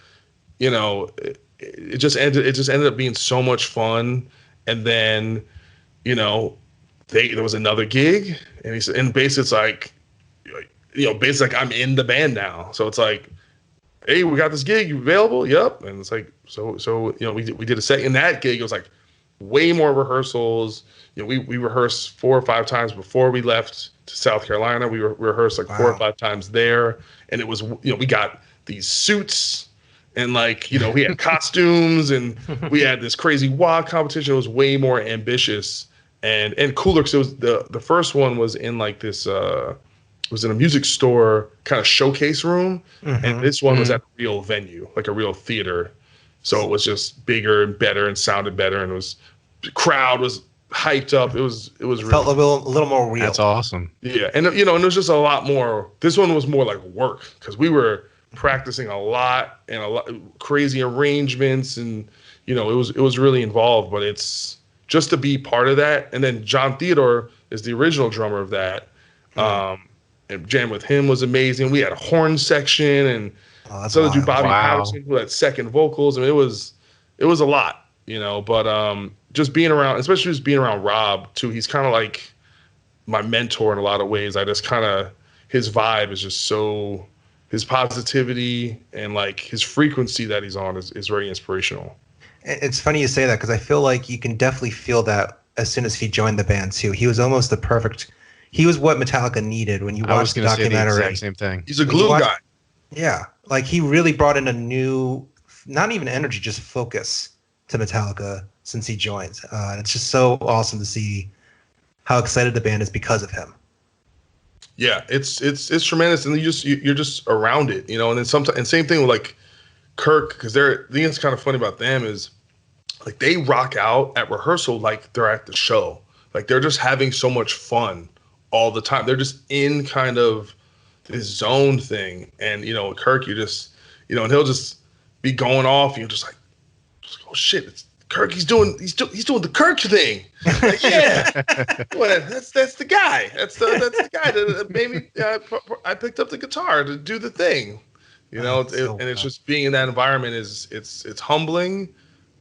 it just ended up being so much fun. And then, there was another gig, and he said, and basically it's like, basically like I'm in the band now. So it's like, hey, we got this gig, you available? Yep. And it's like, so we did a set. In that gig, it was like way more rehearsals. We rehearsed 4 or 5 times before we left to South Carolina. We rehearsed like 4 or 5 times there. And it was, we got these suits, and like, we had costumes, and we had this crazy WOD competition. It was way more ambitious and cooler, because it was the first one was in like this was in a music store kind of showcase room, and this one was at a real venue, like a real theater. So it was just bigger and better and sounded better, and the crowd was hyped up. It was really felt a little more real. That's awesome. Yeah, and and there's just a lot more. This one was more like work, because we were practicing a lot and a lot crazy arrangements, and it was really involved. But it's just to be part of that. And then John Theodore is the original drummer of that. And jam with him was amazing. We had a horn section, and so did Bobby Patterson, who had second vocals. I mean, it was a lot, But just being around, especially just being around Rob too. He's kind of like my mentor in a lot of ways. I just his vibe is just so, his positivity and like his frequency that he's on is very inspirational. It's funny you say that, because I feel like you can definitely feel that as soon as he joined the band too. He was almost he was what Metallica needed when you watched the documentary. Say the exact same thing. He's a glue guy. Yeah, like he really brought in a new, not even energy, just focus to Metallica since he joined. And it's just so awesome to see how excited the band is because of him. Yeah, it's tremendous, and you're just around it, And then sometimes, and same thing with like Kirk, because the thing that's kind of funny about them is like they rock out at rehearsal like they're at the show. Like they're just having so much fun all the time. They're just in kind of this zone thing. And, Kirk, you just, and he'll just be going off, and you're just like, oh shit, it's Kirk. He's doing the Kirk thing. Like, yeah, well, that's the guy. That's the guy that maybe I picked up the guitar to do the thing, and it's just being in that environment it's humbling.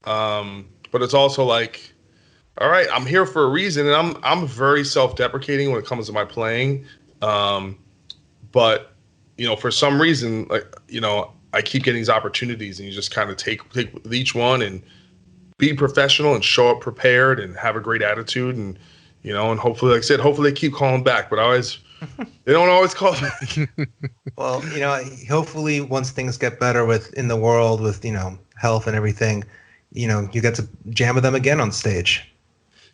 But it's also like, all right, I'm here for a reason, and I'm very self-deprecating when it comes to my playing. But for some reason, like, I keep getting these opportunities, and you just kind of take each one and be professional and show up prepared and have a great attitude, and and hopefully, like I said, hopefully they keep calling back. But they don't always call back. Well, hopefully once things get better in the world with health and everything, you get to jam with them again on stage.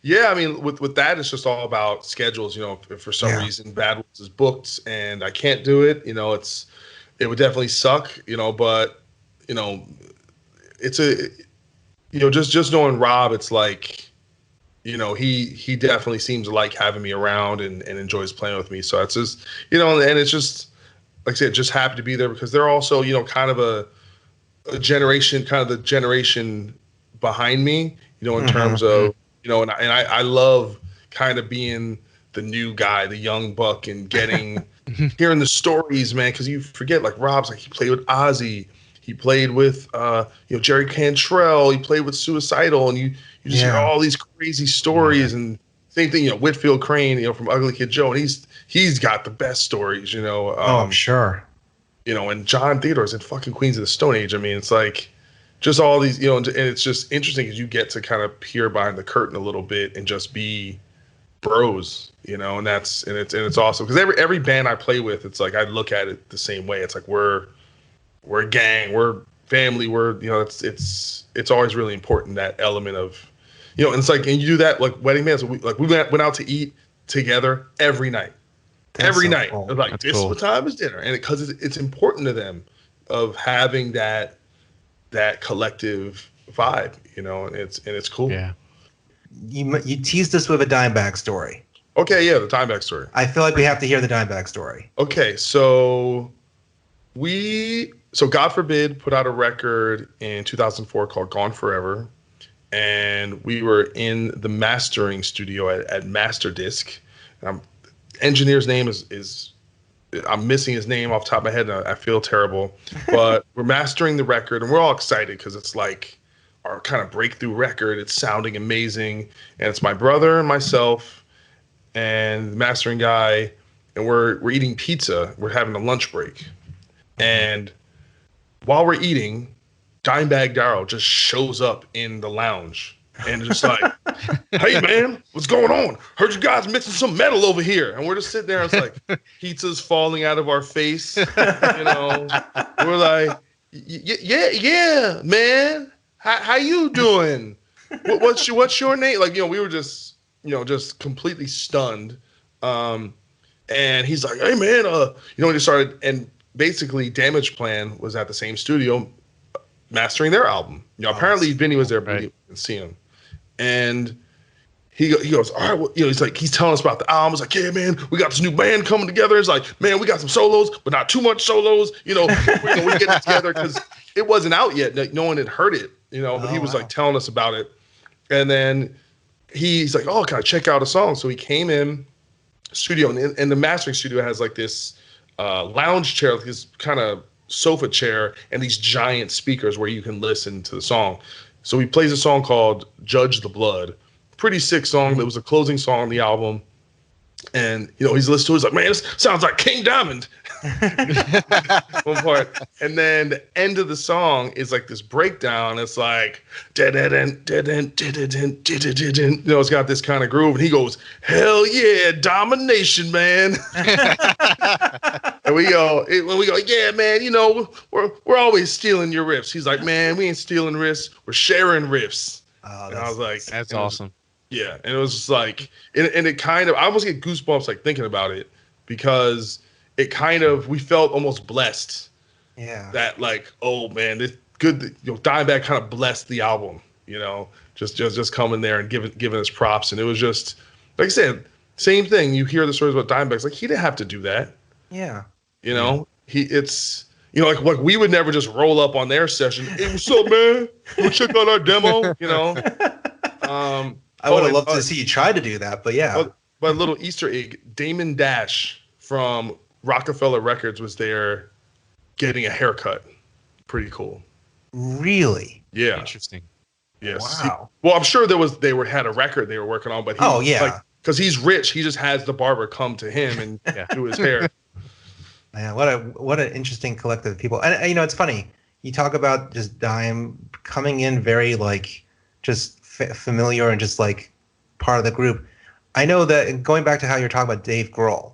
Yeah, I mean, with that, it's just all about schedules. If for some reason Bad Wolves is booked and I can't do it, it would definitely suck. But it's just knowing Rob, it's like, he definitely seems to like having me around and enjoys playing with me. So it's just, and it's just, like I said, just happy to be there, because they're also, kind of a generation, kind of the generation behind me, in terms of. And I love kind of being the new guy, the young buck, and hearing the stories, man, because you forget, like, Rob's like, he played with Ozzy, he played with Jerry Cantrell, he played with Suicidal, and you just hear all these crazy stories. And same thing, Whitfield Crane, from Ugly Kid Joe, and he's got the best stories, I'm sure. And John Theodore's in fucking Queens of the Stone Age. I mean, it's like, just all these, and it's just interesting because you get to kind of peer behind the curtain a little bit and just be bros, and it's awesome, because every band I play with, it's like I look at it the same way. It's like we're a gang, we're family, it's always really important, that element of, and it's like, and you do that like wedding bands. So we went out to eat together every night. Every night. Cool. Like, that's this cool. What time is dinner? And because it's important to them of having that collective vibe, you know, and it's cool. Yeah. You teased us with a Dimebag story. Okay, yeah, the Dimebag story. I feel like we have to hear the Dimebag story. Okay, so God Forbid put out a record in 2004 called Gone Forever, and we were in the mastering studio at Master Disc. Engineer's name is I'm missing his name off the top of my head, and I feel terrible. But we're mastering the record, and we're all excited because it's like our kind of breakthrough record. It's sounding amazing, and it's my brother and myself and the mastering guy, and we're eating pizza. We're having a lunch break, and while we're eating, Dimebag Darrell just shows up in the lounge and just like, "Hey man, what's going on? Heard you guys mixing some metal over here." And we're just sitting there. And it's like pizza's falling out of our face. You know, we're like, "Yeah, man. How you doing? What's your name?" Like, you know, we were just, you know, just completely stunned. And he's like, "Hey man, you know," when he started, and basically Damage Plan was at the same studio mastering their album. You know, apparently Vinny was there, but he didn't see him. And he goes, "All right," well, you know, he's telling us about the album. He's like, "Yeah, man, we got this new band coming together." It's like, "Man, we got some solos, but not too much solos." You know, we get it together because it wasn't out yet. Like, no one had heard it, you know, but he was like telling us about it. And then he's like, "Oh, can I check out a song?" So he came in studio, and the mastering studio has like this lounge chair, like this kind of sofa chair, and these giant speakers where you can listen to the song. So he plays a song called "Judge the Blood." Pretty sick song. That was the closing song on the album. And, you know, he's listening to it. He's like, "Man, this sounds like King Diamond." One part. And then the end of the song is like this breakdown. It's like, you know, it's got this kind of groove. And he goes, "Hell yeah, domination, man." And we go, "Yeah, man, you know, we're always stealing your riffs." He's like, "Man, we ain't stealing riffs. We're sharing riffs." And I was like, "That's awesome." Yeah, and it was just like, and it kind of, I almost get goosebumps like thinking about it, because it kind of, we felt almost blessed. Yeah. That like, oh man, this good, you know, Dimebag kind of blessed the album, you know, just coming there and giving us props, and it was just, like I said, same thing. You hear the stories about Dimebag, it's like he didn't have to do that. Yeah. You know, it's, you know, like we would never just roll up on their session. "Hey, what's up, man? Go check out our demo," you know. I would have loved to see you try to do that, but yeah. But a little Easter egg, Damon Dash from Rockefeller Records was there getting a haircut. Pretty cool. Really? Yeah. Interesting. Yes. Wow. Well, I'm sure had a record they were working on, but because he's rich, he just has the barber come to him and do his hair. Man, what an interesting collective of people. And you know, it's funny. You talk about just Dime coming in very like just familiar and just like part of the group. I know that, going back to how you're talking about Dave Grohl,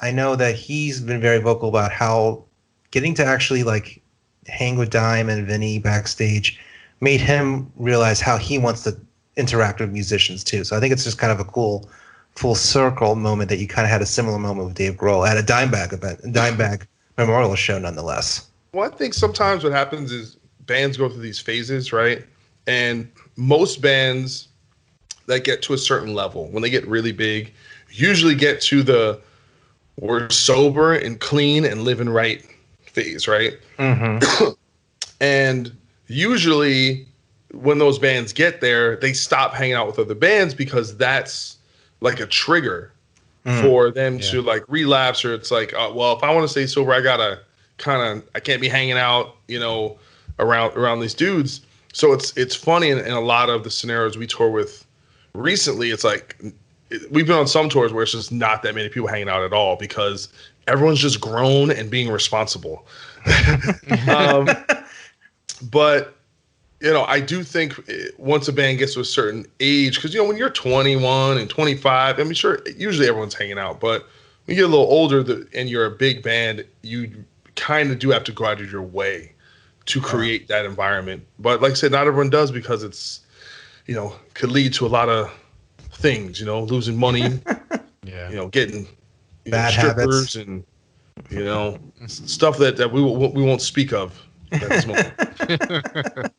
I know that he's been very vocal about how getting to actually like hang with Dime and Vinny backstage made him realize how he wants to interact with musicians too. So I think it's just kind of a cool full circle moment that you kind of had a similar moment with Dave Grohl at a Dimebag memorial show nonetheless. Well, I think sometimes what happens is bands go through these phases, right? And most bands that get to a certain level, when they get really big, usually get to the "we're sober and clean and living right" phase, right? Mm-hmm. And usually when those bands get there, they stop hanging out with other bands because that's like a trigger for them to like relapse, or it's like, well, if I want to stay sober, I gotta I can't be hanging out, you know, around these dudes. So it's funny in a lot of the scenarios we tour with recently. It's like we've been on some tours where it's just not that many people hanging out at all because everyone's just grown and being responsible. But you know, I do think once a band gets to a certain age, because you know when you're 21 and 25, I mean, sure, usually everyone's hanging out, but when you get a little older and you're a big band, you kind of do have to go out of your way to create that environment. But like I said, not everyone does, because it's, you know, could lead to a lot of things, you know, losing money, you know, getting bad strippers habits, and, you know, stuff that we won't speak of at this moment.